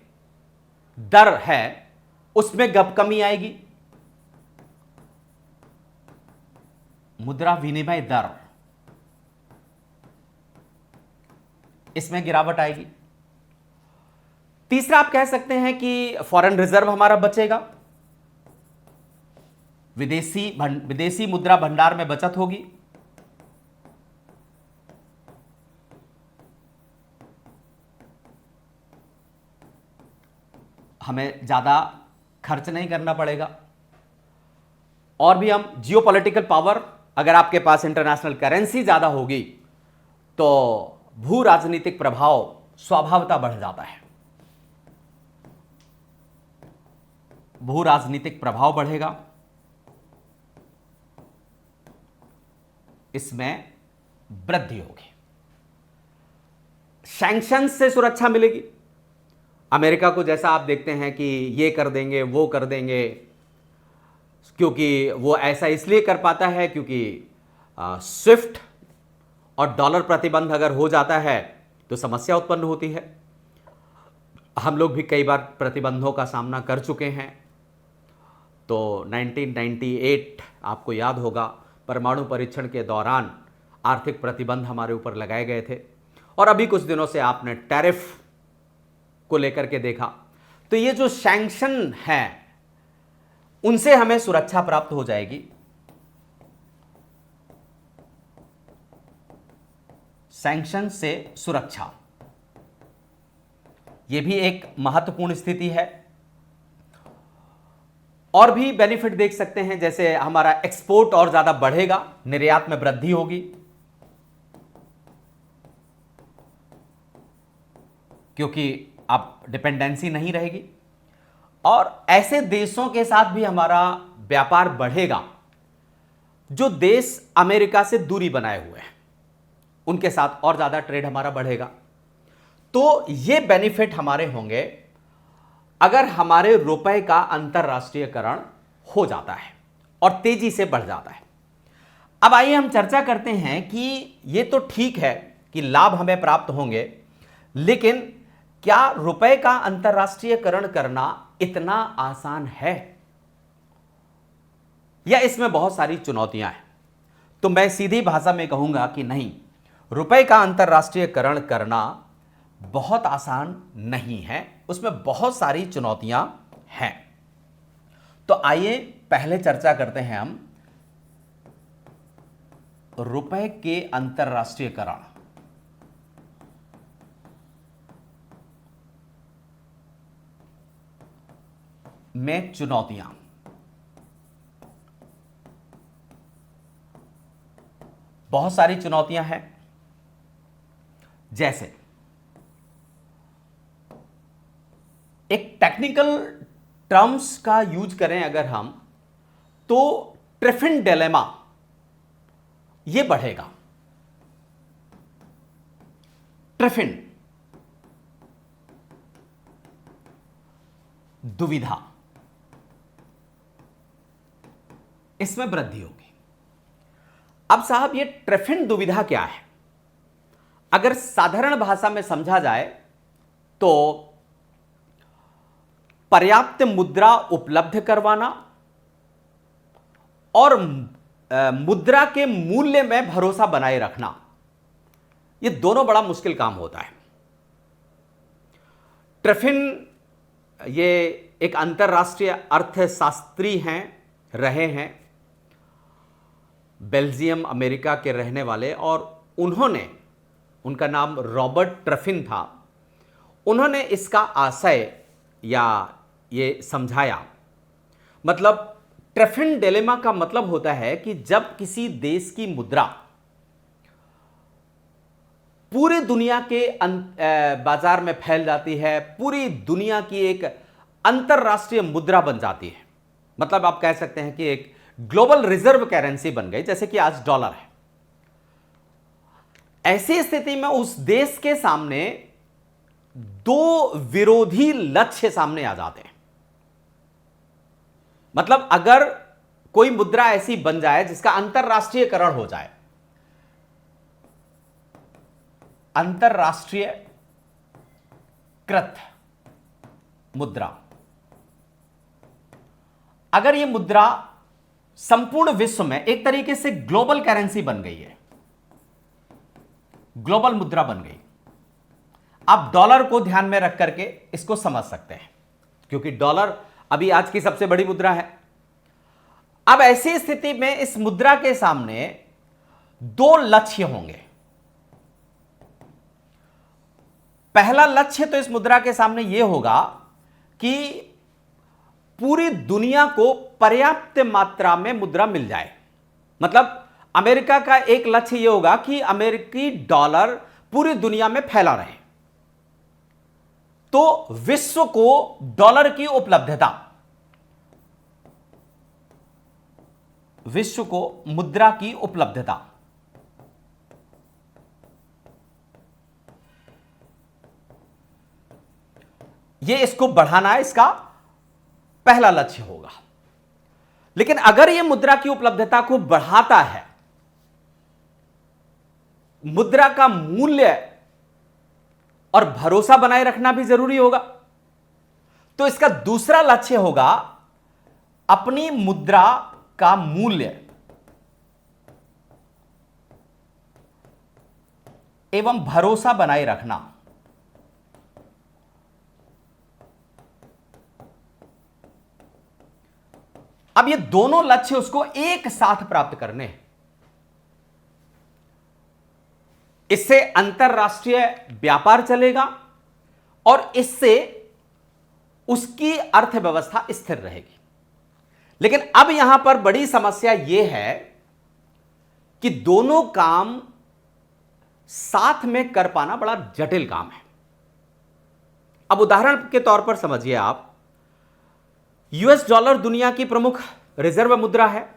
दर है उसमें कमी आएगी। मुद्रा विनिमय दर, इसमें गिरावट आएगी। तीसरा आप कह सकते हैं कि फॉरेन रिजर्व हमारा बचेगा, विदेशी मुद्रा भंडार में बचत होगी। हमें ज्यादा खर्च नहीं करना पड़ेगा। और भी हम जियोपॉलिटिकल पावर, अगर आपके पास इंटरनेशनल करेंसी ज्यादा होगी तो भू राजनीतिक प्रभाव स्वभावतः बढ़ जाता है। भू राजनीतिक प्रभाव बढ़ेगा, इसमें वृद्धि होगी। सैंक्शन से सुरक्षा मिलेगी। अमेरिका को जैसा आप देखते हैं कि ये कर देंगे वो कर देंगे, क्योंकि वो ऐसा इसलिए कर पाता है क्योंकि स्विफ्ट और डॉलर प्रतिबंध अगर हो जाता है तो समस्या उत्पन्न होती है। हम लोग भी कई बार प्रतिबंधों का सामना कर चुके हैं। तो 1998 आपको याद होगा, परमाणु परीक्षण के दौरान आर्थिक प्रतिबंध हमारे ऊपर लगाए गए थे। और अभी कुछ दिनों से आपने टैरिफ को लेकर के देखा। तो ये जो सैंक्शन है उनसे हमें सुरक्षा प्राप्त हो जाएगी। सैंक्शन से सुरक्षा, यह भी एक महत्वपूर्ण स्थिति है। और भी बेनिफिट देख सकते हैं, जैसे हमारा एक्सपोर्ट और ज्यादा बढ़ेगा, निर्यात में वृद्धि होगी, क्योंकि अब डिपेंडेंसी नहीं रहेगी। और ऐसे देशों के साथ भी हमारा व्यापार बढ़ेगा जो देश अमेरिका से दूरी बनाए हुए हैं, उनके साथ और ज्यादा ट्रेड हमारा बढ़ेगा। तो ये बेनिफिट हमारे होंगे अगर हमारे रुपए का अंतरराष्ट्रीयकरण हो जाता है और तेजी से बढ़ जाता है। अब आइए हम चर्चा करते हैं कि ये तो ठीक है कि लाभ हमें प्राप्त होंगे, लेकिन क्या रुपए का अंतरराष्ट्रीयकरण करना इतना आसान है या इसमें बहुत सारी चुनौतियां हैं? तो मैं सीधी भाषा में कहूंगा कि नहीं, रुपए का अंतरराष्ट्रीयकरण करना बहुत आसान नहीं है, उसमें बहुत सारी चुनौतियां हैं। तो आइए पहले चर्चा करते हैं हम रुपए के अंतरराष्ट्रीयकरण में चुनौतियां। बहुत सारी चुनौतियां हैं, जैसे एक टेक्निकल टर्म्स का यूज करें अगर हम, तो ट्रिफिन डिलेमा यह बढ़ेगा। ट्रिफिन दुविधा, इसमें वृद्धि होगी। अब साहब, यह ट्रिफिन दुविधा क्या है? अगर साधारण भाषा में समझा जाए तो पर्याप्त मुद्रा उपलब्ध करवाना और मुद्रा के मूल्य में भरोसा बनाए रखना, यह दोनों बड़ा मुश्किल काम होता है। ट्रिफिन ये एक अंतरराष्ट्रीय अर्थशास्त्री हैं, रहे हैं, बेल्जियम अमेरिका के रहने वाले, और उनका नाम रॉबर्ट ट्रिफिन था। उन्होंने इसका आशय या ये समझाया। मतलब ट्रिफिन डिलेमा का मतलब होता है कि जब किसी देश की मुद्रा पूरी दुनिया के बाजार में फैल जाती है, पूरी दुनिया की एक अंतरराष्ट्रीय मुद्रा बन जाती है, मतलब आप कह सकते हैं कि एक ग्लोबल रिजर्व करेंसी बन गई, जैसे कि आज डॉलर है। ऐसी स्थिति में उस देश के सामने दो विरोधी लक्ष्य सामने आ जाते हैं। मतलब अगर कोई मुद्रा ऐसी बन जाए जिसका अंतरराष्ट्रीयकरण हो जाए, अंतरराष्ट्रीय कृत मुद्रा, अगर यह मुद्रा संपूर्ण विश्व में एक तरीके से ग्लोबल करेंसी बन गई है, ग्लोबल मुद्रा बन गई। आप डॉलर को ध्यान में रख करके इसको समझ सकते हैं, क्योंकि डॉलर अभी आज की सबसे बड़ी मुद्रा है। अब ऐसी स्थिति में इस मुद्रा के सामने दो लक्ष्य होंगे। पहला लक्ष्य तो इस मुद्रा के सामने यह होगा कि पूरी दुनिया को पर्याप्त मात्रा में मुद्रा मिल जाए। मतलब अमेरिका का एक लक्ष्य यह होगा कि अमेरिकी डॉलर पूरी दुनिया में फैला रहे, तो विश्व को डॉलर की उपलब्धता, विश्व को मुद्रा की उपलब्धता, यह इसको बढ़ाना है, इसका पहला लक्ष्य होगा। लेकिन अगर यह मुद्रा की उपलब्धता को बढ़ाता है, मुद्रा का मूल्य और भरोसा बनाए रखना भी जरूरी होगा, तो इसका दूसरा लक्ष्य होगा अपनी मुद्रा का मूल्य एवं भरोसा बनाए रखना। अब ये दोनों लक्ष्य उसको एक साथ प्राप्त करने हैं। इससे अंतरराष्ट्रीय व्यापार चलेगा और इससे उसकी अर्थव्यवस्था स्थिर रहेगी। लेकिन अब यहां पर बड़ी समस्या यह है कि दोनों काम साथ में कर पाना बड़ा जटिल काम है। अब उदाहरण के तौर पर समझिए आप, यूएस डॉलर दुनिया की प्रमुख रिजर्व मुद्रा है।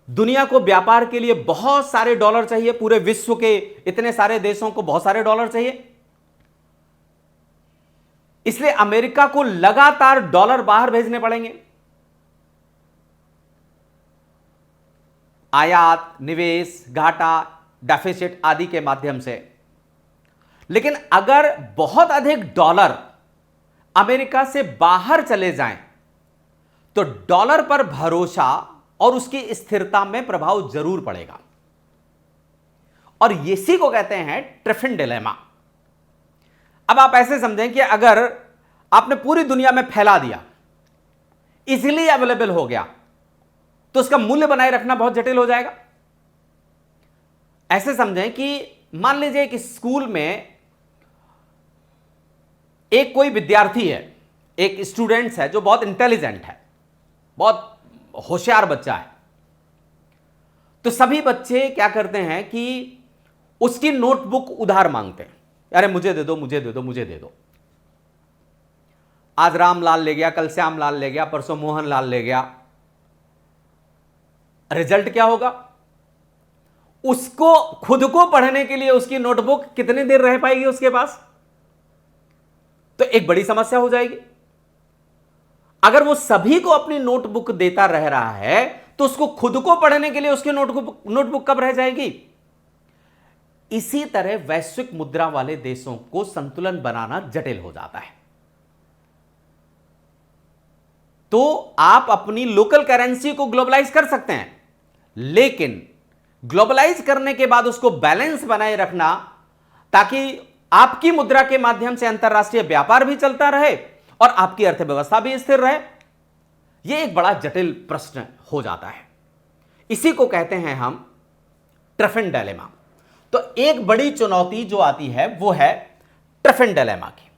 दुनिया को व्यापार के लिए बहुत सारे डॉलर चाहिए, पूरे विश्व के इतने सारे देशों को बहुत सारे डॉलर चाहिए। इसलिए अमेरिका को लगातार डॉलर बाहर भेजने पड़ेंगे, आयात, निवेश, घाटा, डेफिसिट आदि के माध्यम से। लेकिन अगर बहुत अधिक डॉलर अमेरिका से बाहर चले जाएं तो डॉलर पर भरोसा और उसकी स्थिरता में प्रभाव जरूर पड़ेगा। और इसी को कहते हैं ट्रिफिन डिलेमा। अब आप ऐसे समझें कि अगर आपने पूरी दुनिया में फैला दिया, इजीली अवेलेबल हो गया, तो उसका मूल्य बनाए रखना बहुत जटिल हो जाएगा। ऐसे समझें कि मान लीजिए कि स्कूल में एक कोई विद्यार्थी है, एक स्टूडेंट्स है जो बहुत इंटेलिजेंट है, बहुत होशियार बच्चा है। तो सभी बच्चे क्या करते हैं कि उसकी नोटबुक उधार मांगते हैं, अरे मुझे दे दो, मुझे दे दो, मुझे दे दो। आज रामलाल ले गया, कल श्यामलाल ले गया, परसों मोहनलाल ले गया। रिजल्ट क्या होगा? उसको खुद को पढ़ने के लिए उसकी नोटबुक कितनी देर रह पाएगी उसके पास? तो एक बड़ी समस्या हो जाएगी। अगर वो सभी को अपनी नोटबुक देता रह रहा है तो उसको खुद को पढ़ने के लिए उसकी नोटबुक कब रह जाएगी? इसी तरह वैश्विक मुद्रा वाले देशों को संतुलन बनाना जटिल हो जाता है। तो आप अपनी लोकल करेंसी को ग्लोबलाइज कर सकते हैं, लेकिन ग्लोबलाइज करने के बाद उसको बैलेंस बनाए रखना, ताकि आपकी मुद्रा के माध्यम से अंतरराष्ट्रीय व्यापार भी चलता रहे और आपकी अर्थव्यवस्था भी स्थिर रहे, यह एक बड़ा जटिल प्रश्न हो जाता है। इसी को कहते हैं हम ट्रिफिन डिलेमा। तो एक बड़ी चुनौती जो आती है वो है ट्रिफिन डिलेमा की।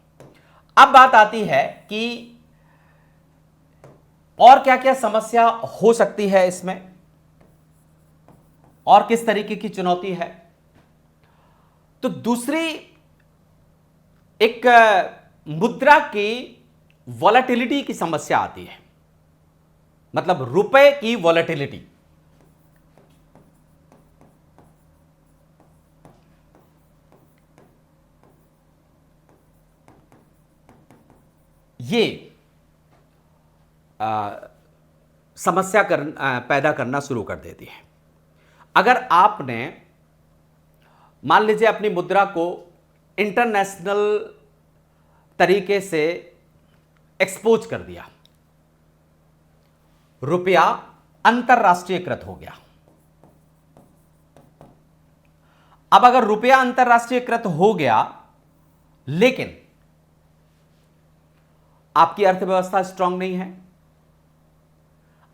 अब बात आती है कि और क्या क्या समस्या हो सकती है इसमें, और किस तरीके की चुनौती है। तो दूसरी एक मुद्रा की वॉलेटिलिटी की समस्या आती है, मतलब रुपए की वॉलेटिलिटी। ये समस्या पैदा करना शुरू कर देती है। अगर आपने मान लीजिए अपनी मुद्रा को इंटरनेशनल तरीके से एक्सपोज कर दिया, रुपया अंतरराष्ट्रीयकृत हो गया। अब अगर रुपया अंतरराष्ट्रीयकृत हो गया लेकिन आपकी अर्थव्यवस्था स्ट्रांग नहीं है,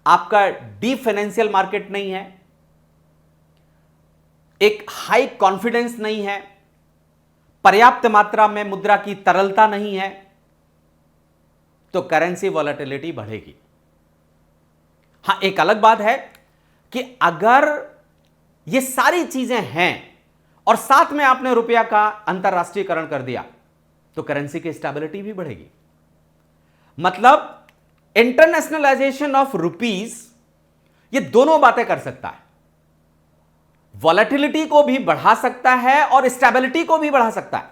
आपका डीप फाइनेंशियल मार्केट नहीं है, एक हाई कॉन्फिडेंस नहीं है, पर्याप्त मात्रा में मुद्रा की तरलता नहीं है, तो करेंसी वॉलेटिलिटी बढ़ेगी। हां, एक अलग बात है कि अगर ये सारी चीजें हैं और साथ में आपने रुपया का अंतरराष्ट्रीयकरण कर दिया तो करेंसी की स्टेबिलिटी भी बढ़ेगी। मतलब इंटरनेशनलाइजेशन ऑफ रुपीज ये दोनों बातें कर सकता है, वॉलेटिलिटी को भी बढ़ा सकता है और स्टेबिलिटी को भी बढ़ा सकता है।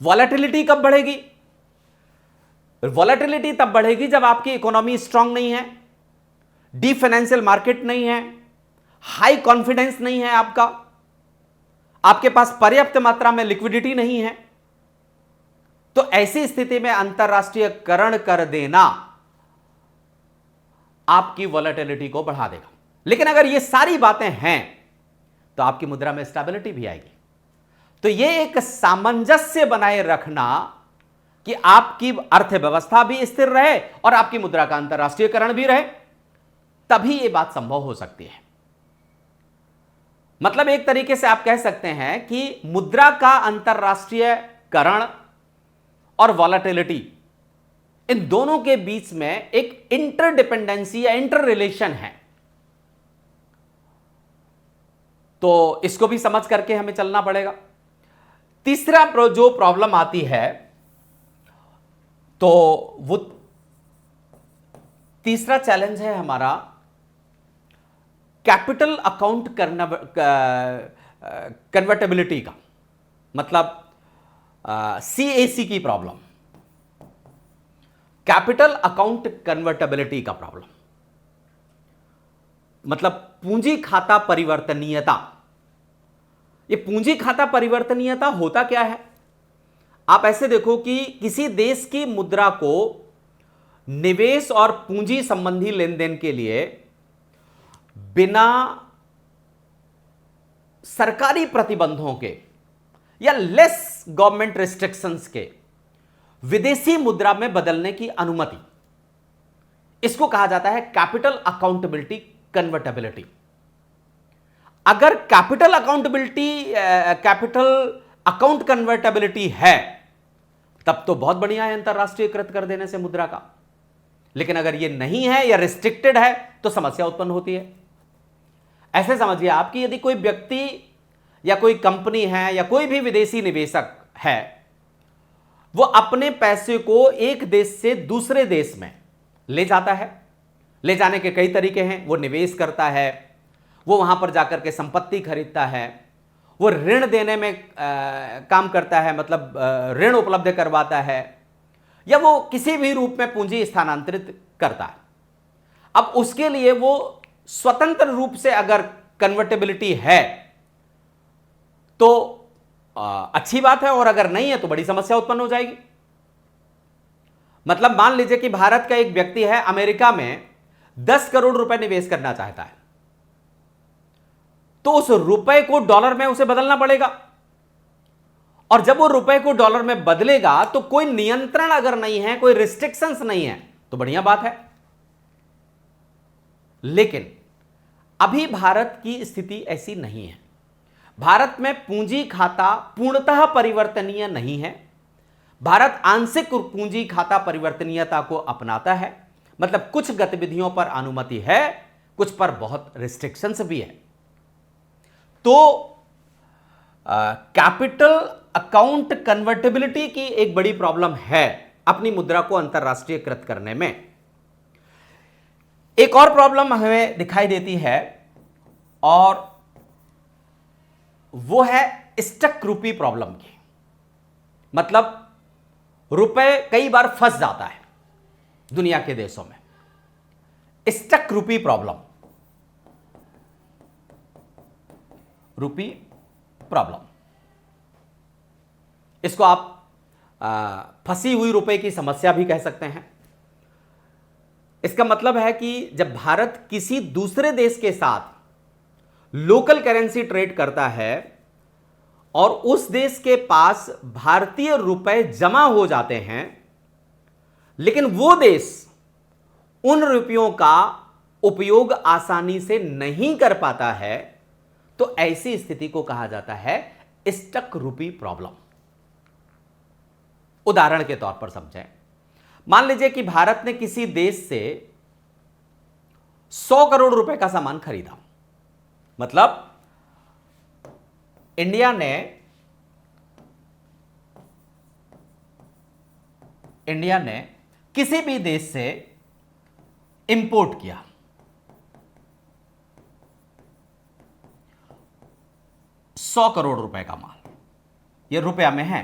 वॉलेटिलिटी कब बढ़ेगी? वॉलेटिलिटी तब बढ़ेगी जब आपकी इकोनॉमी स्ट्रांग नहीं है, डीप फाइनेंशियल मार्केट नहीं है, हाई कॉन्फिडेंस नहीं है, आपके पास पर्याप्त मात्रा में लिक्विडिटी नहीं है। तो ऐसी स्थिति में अंतरराष्ट्रीयकरण कर देना आपकी वॉलेटिलिटी को बढ़ा देगा। लेकिन अगर ये सारी बातें हैं तो आपकी मुद्रा में स्टेबिलिटी भी आएगी। तो ये एक सामंजस्य बनाए रखना कि आपकी अर्थव्यवस्था भी स्थिर रहे और आपकी मुद्रा का अंतरराष्ट्रीयकरण भी रहे, तभी यह बात संभव हो सकती है। मतलब एक तरीके से आप कह सकते हैं कि मुद्रा का अंतरराष्ट्रीयकरण और वॉलेटिलिटी, इन दोनों के बीच में एक इंटरडिपेंडेंसी या इंटर रिलेशन है। तो इसको भी समझ करके हमें चलना पड़ेगा। तीसरा जो प्रॉब्लम आती है, तो वो तीसरा चैलेंज है हमारा कैपिटल अकाउंट कन्वर्टेबिलिटी का, मतलब सीएसी की प्रॉब्लम, कैपिटल अकाउंट कन्वर्टेबिलिटी का प्रॉब्लम, मतलब पूंजी खाता परिवर्तनीयता। ये पूंजी खाता परिवर्तनीयता होता क्या है? आप ऐसे देखो कि किसी देश की मुद्रा को निवेश और पूंजी संबंधी लेन देन के लिए बिना सरकारी प्रतिबंधों के या लेस गवर्नमेंट रिस्ट्रिक्शंस के विदेशी मुद्रा में बदलने की अनुमति, इसको कहा जाता है कैपिटल अकाउंटेबिलिटी कन्वर्टेबिलिटी। अगर कैपिटल अकाउंट कन्वर्टेबिलिटी है, तब तो बहुत बढ़िया है अंतरराष्ट्रीयकृत कर देने से मुद्रा का। लेकिन अगर यह नहीं है या रिस्ट्रिक्टेड है, तो समस्या उत्पन्न होती है। ऐसे समझिए आप कि यदि कोई व्यक्ति या कोई कंपनी है या कोई भी विदेशी निवेशक है, वो अपने पैसे को एक देश से दूसरे देश में ले जाता है। ले जाने के कई तरीके हैं। वो निवेश करता है, वो वहां पर जाकर के संपत्ति खरीदता है, वो ऋण देने में काम करता है, मतलब ऋण उपलब्ध करवाता है, या वो किसी भी रूप में पूंजी स्थानांतरित करता है। अब उसके लिए वो स्वतंत्र रूप से अगर कन्वर्टेबिलिटी है तो अच्छी बात है, और अगर नहीं है तो बड़ी समस्या उत्पन्न हो जाएगी। मतलब मान लीजिए कि भारत का एक व्यक्ति है, अमेरिका में 10 करोड़ रुपए निवेश करना चाहता है, तो उस रुपए को डॉलर में उसे बदलना पड़ेगा। और जब वो रुपए को डॉलर में बदलेगा तो कोई नियंत्रण अगर नहीं है, कोई रिस्ट्रिक्शंस नहीं है, तो बढ़िया बात है। लेकिन अभी भारत की स्थिति ऐसी नहीं है। भारत में पूंजी खाता पूर्णतः परिवर्तनीय नहीं है। भारत आंशिक पूंजी खाता परिवर्तनीयता को अपनाता है, मतलब कुछ गतिविधियों पर अनुमति है, कुछ पर बहुत रिस्ट्रिक्शंस भी है। तो कैपिटल अकाउंट कन्वर्टेबिलिटी की एक बड़ी प्रॉब्लम है अपनी मुद्रा को अंतरराष्ट्रीयकृत करने में। एक और प्रॉब्लम हमें दिखाई देती है, और वो है स्टक रूपी प्रॉब्लम की। मतलब रुपए कई बार फंस जाता है दुनिया के देशों में। स्टक रूपी प्रॉब्लम, रूपी प्रॉब्लम, इसको आप फंसी हुई रुपए की समस्या भी कह सकते हैं। इसका मतलब है कि जब भारत किसी दूसरे देश के साथ लोकल करेंसी ट्रेड करता है और उस देश के पास भारतीय रुपए जमा हो जाते हैं, लेकिन वो देश उन रुपयों का उपयोग आसानी से नहीं कर पाता है, तो ऐसी स्थिति को कहा जाता है स्टक रूपी प्रॉब्लम। उदाहरण के तौर पर समझें, मान लीजिए कि भारत ने किसी देश से 100 करोड़ रुपए का सामान खरीदा। मतलब इंडिया ने किसी भी देश से इंपोर्ट किया, $100 करोड़ रुपए का माल, यह रुपया में है।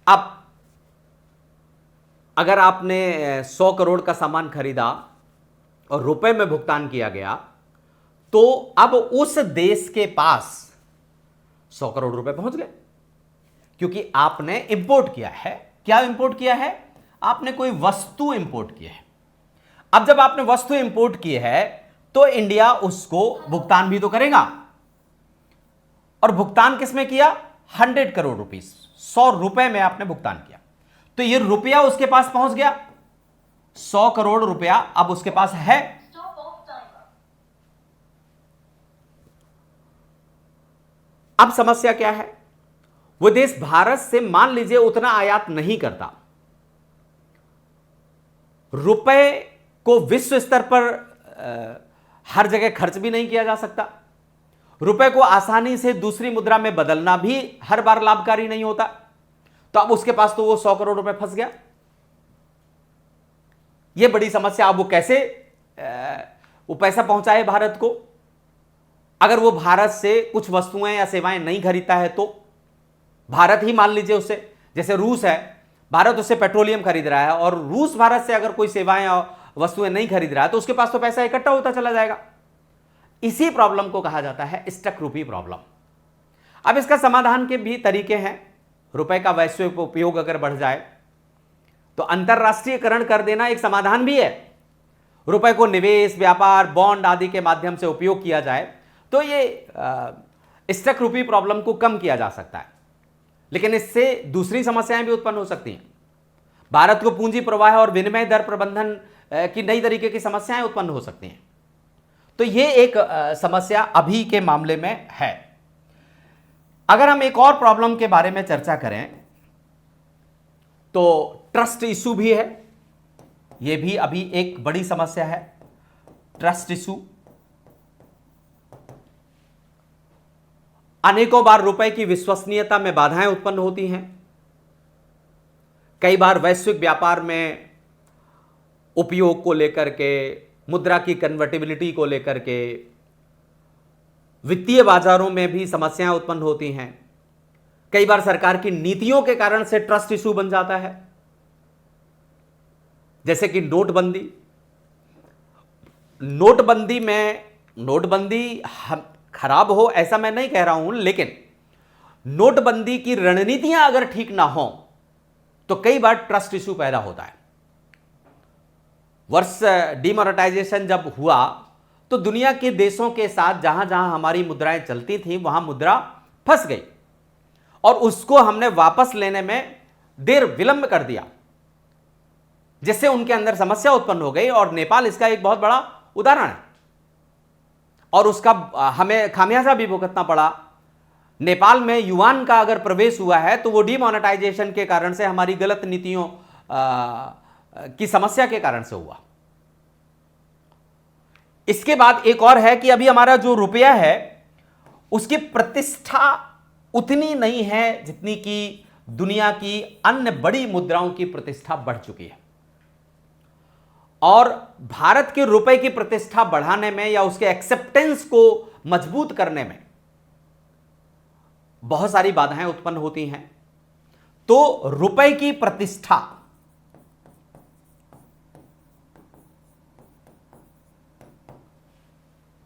अब अगर आपने 100 करोड़ का सामान खरीदा और रुपए में भुगतान किया गया, तो अब उस देश के पास 100 करोड़ रुपए पहुंच गए, क्योंकि आपने इंपोर्ट किया है। क्या इंपोर्ट किया है? आपने कोई वस्तु इंपोर्ट की है। अब जब आपने वस्तु इंपोर्ट की है, तो इंडिया उसको भुगतान भी तो करेगा। और भुगतान किसमें किया? 100 करोड़ रुपीस, ₹100 में आपने भुगतान किया, तो ये रुपया उसके पास पहुंच गया, 100 करोड़ रुपया अब उसके पास है। अब समस्या क्या है? वो देश भारत से मान लीजिए उतना आयात नहीं करता, रुपए को विश्व स्तर पर हर जगह खर्च भी नहीं किया जा सकता, रुपए को आसानी से दूसरी मुद्रा में बदलना भी हर बार लाभकारी नहीं होता, तो अब उसके पास तो वो 100 करोड़ रुपए फंस गया। ये बड़ी समस्या। अब वो कैसे वो पैसा पहुंचाए भारत को? अगर वो भारत से कुछ वस्तुएं या सेवाएं नहीं खरीदता है तो भारत ही मान लीजिए उससे, जैसे रूस है, भारत उससे पेट्रोलियम खरीद रहा है और रूस भारत से अगर कोई सेवाएं और वस्तुएं नहीं खरीद रहा है तो उसके पास तो पैसा इकट्ठा होता चला जाएगा। इसी प्रॉब्लम को कहा जाता है स्टक रूपी प्रॉब्लम। अब इसका समाधान के भी तरीके हैं। रुपए का वैश्विक उपयोग अगर बढ़ जाए तो अंतरराष्ट्रीयकरण कर देना एक समाधान भी है। रुपए को निवेश, व्यापार, बॉन्ड आदि के माध्यम से उपयोग किया जाए तो ये स्टक रूपी प्रॉब्लम को कम किया जा सकता है। लेकिन इससे दूसरी समस्याएं भी उत्पन्न हो सकती हैं। भारत को पूंजी प्रवाह और विनिमय दर प्रबंधन की नई तरीके की समस्याएं उत्पन्न हो सकती हैं। तो ये एक समस्या अभी के मामले में है। अगर हम एक और प्रॉब्लम के बारे में चर्चा करें तो ट्रस्ट इशू भी है। यह भी अभी एक बड़ी समस्या है, ट्रस्ट इशू। अनेकों बार रुपए की विश्वसनीयता में बाधाएं उत्पन्न होती हैं। कई बार वैश्विक व्यापार में उपयोग को लेकर के, मुद्रा की कन्वर्टिबिलिटी को लेकर के, वित्तीय बाजारों में भी समस्याएं उत्पन्न होती हैं। कई बार सरकार की नीतियों के कारण से ट्रस्ट इशू बन जाता है, जैसे कि नोटबंदी। नोटबंदी खराब हो ऐसा मैं नहीं कह रहा हूं, लेकिन नोटबंदी की रणनीतियां अगर ठीक ना हो तो कई बार ट्रस्ट इशू पैदा होता है। वर्ष डिमोनेटाइजेशन जब हुआ तो दुनिया के देशों के साथ जहां जहां हमारी मुद्राएं चलती थी वहां मुद्रा फंस गई और उसको हमने वापस लेने में देर विलंब कर दिया, जिससे उनके अंदर समस्या उत्पन्न हो गई। और नेपाल इसका एक बहुत बड़ा उदाहरण है और उसका हमें खामियाजा भी भुगतना पड़ा। नेपाल में युआन का अगर प्रवेश हुआ है तो वो डिमोनेटाइजेशन के कारण से, हमारी गलत नीतियों की समस्या के कारण से हुआ। इसके बाद एक और है कि अभी हमारा जो रुपया है उसकी प्रतिष्ठा उतनी नहीं है जितनी कि दुनिया की अन्य बड़ी मुद्राओं की प्रतिष्ठा बढ़ चुकी है। और भारत के रुपए की प्रतिष्ठा बढ़ाने में या उसके एक्सेप्टेंस को मजबूत करने में बहुत सारी बाधाएं उत्पन्न होती हैं। तो रुपए की प्रतिष्ठा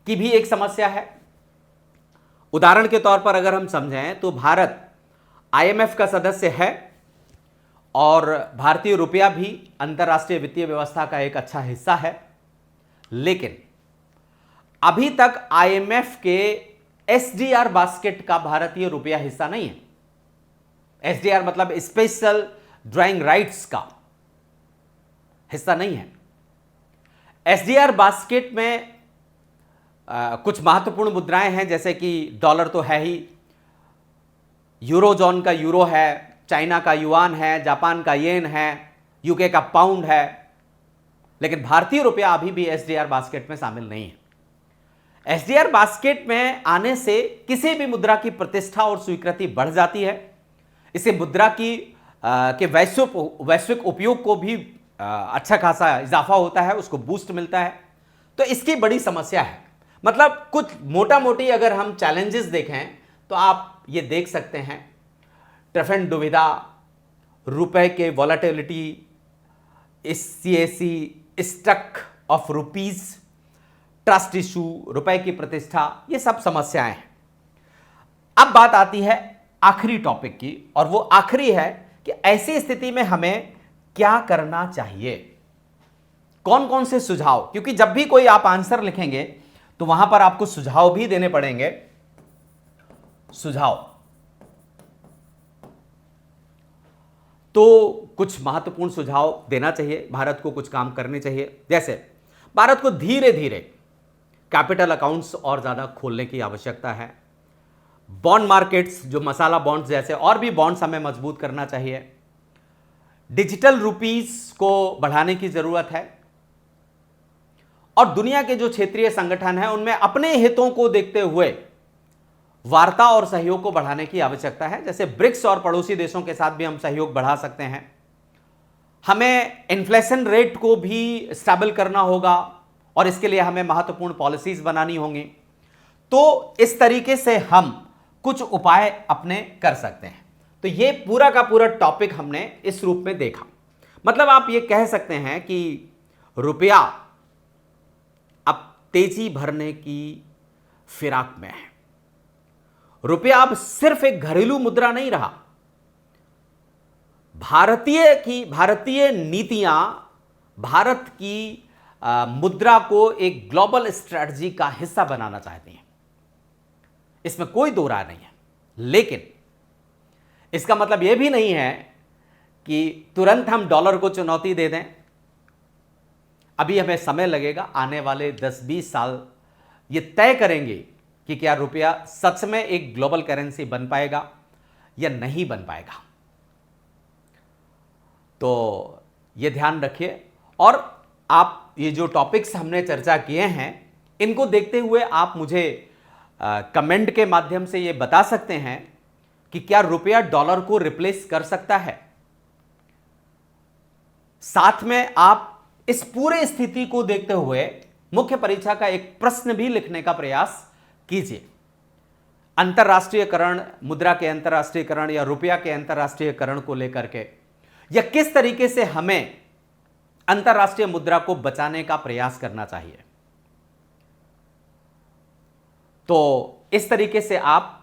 की भी एक समस्या है। उदाहरण के तौर पर अगर हम समझें तो भारत आईएमएफ का सदस्य है और भारतीय रुपया भी अंतर्राष्ट्रीय वित्तीय व्यवस्था का एक अच्छा हिस्सा है, लेकिन अभी तक आईएमएफ के एसडीआर बास्केट का भारतीय रुपया हिस्सा नहीं है। एसडीआर मतलब स्पेशल ड्राइंग राइट्स का हिस्सा नहीं है। एसडीआर बास्केट में कुछ महत्वपूर्ण मुद्राएं हैं, जैसे कि डॉलर तो है ही, यूरोजोन का यूरो है, चाइना का युआन है, जापान का येन है, यूके का पाउंड है, लेकिन भारतीय रुपया अभी भी एसडीआर बास्केट में शामिल नहीं है। एसडीआर बास्केट में आने से किसी भी मुद्रा की प्रतिष्ठा और स्वीकृति बढ़ जाती है। इससे मुद्रा की के वैश्विक उपयोग को भी अच्छा खासा इजाफा होता है, उसको बूस्ट मिलता है। तो इसकी बड़ी समस्या है। मतलब कुछ मोटा मोटी अगर हम चैलेंजेस देखें तो आप ये देख सकते हैं, टफ एंड दुविधा, रुपए के volatility, CAC, stuck of rupees, trust issue, रुपए की प्रतिष्ठा, ये सब समस्याएं हैं। अब बात आती है आखिरी टॉपिक की, और वो आखिरी है कि ऐसी स्थिति में हमें क्या करना चाहिए, कौन कौन से सुझाव। क्योंकि जब भी कोई आप आंसर लिखेंगे तो वहां पर आपको सुझाव भी देने पड़ेंगे। सुझाव तो कुछ महत्वपूर्ण सुझाव देना चाहिए, भारत को कुछ काम करने चाहिए। जैसे भारत को धीरे धीरे कैपिटल अकाउंट्स और ज़्यादा खोलने की आवश्यकता है। बॉन्ड मार्केट्स, जो मसाला बॉन्ड्स जैसे और भी बॉन्ड्स हमें मजबूत करना चाहिए। डिजिटल रुपीस को बढ़ाने की जरूरत है और दुनिया के जो क्षेत्रीय संगठन हैं उनमें अपने हितों को देखते हुए वार्ता और सहयोग को बढ़ाने की आवश्यकता है। जैसे ब्रिक्स और पड़ोसी देशों के साथ भी हम सहयोग बढ़ा सकते हैं। हमें इन्फ्लेशन रेट को भी स्टेबल करना होगा और इसके लिए हमें महत्वपूर्ण पॉलिसीज बनानी होंगी। तो इस तरीके से हम कुछ उपाय अपने कर सकते हैं। तो ये पूरा का पूरा टॉपिक हमने इस रूप में देखा। मतलब आप ये कह सकते हैं कि रुपया अब तेजी भरने की फिराक में है। रुपया अब सिर्फ एक घरेलू मुद्रा नहीं रहा। भारतीय नीतियां भारत की मुद्रा को एक ग्लोबल स्ट्रेटजी का हिस्सा बनाना चाहती हैं, इसमें कोई दो राय नहीं है। लेकिन इसका मतलब यह भी नहीं है कि तुरंत हम डॉलर को चुनौती दे दें। अभी हमें समय लगेगा, आने वाले 10-20 साल ये तय करेंगे कि क्या रुपया सच में एक ग्लोबल करेंसी बन पाएगा या नहीं बन पाएगा। तो ये ध्यान रखिए। और आप ये जो टॉपिक्स हमने चर्चा किए हैं इनको देखते हुए आप मुझे कमेंट के माध्यम से ये बता सकते हैं कि क्या रुपया डॉलर को रिप्लेस कर सकता है। साथ में आप इस पूरे स्थिति को देखते हुए मुख्य परीक्षा का एक प्रश्न भी लिखने का प्रयास कीजिए। अंतरराष्ट्रीयकरण, मुद्रा के अंतरराष्ट्रीयकरण या रुपया के अंतरराष्ट्रीयकरण को लेकर के, या किस तरीके से हमें अंतरराष्ट्रीय मुद्रा को बचाने का प्रयास करना चाहिए। तो इस तरीके से आप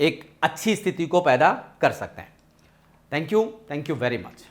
एक अच्छी स्थिति को पैदा कर सकते हैं। Thank you very much.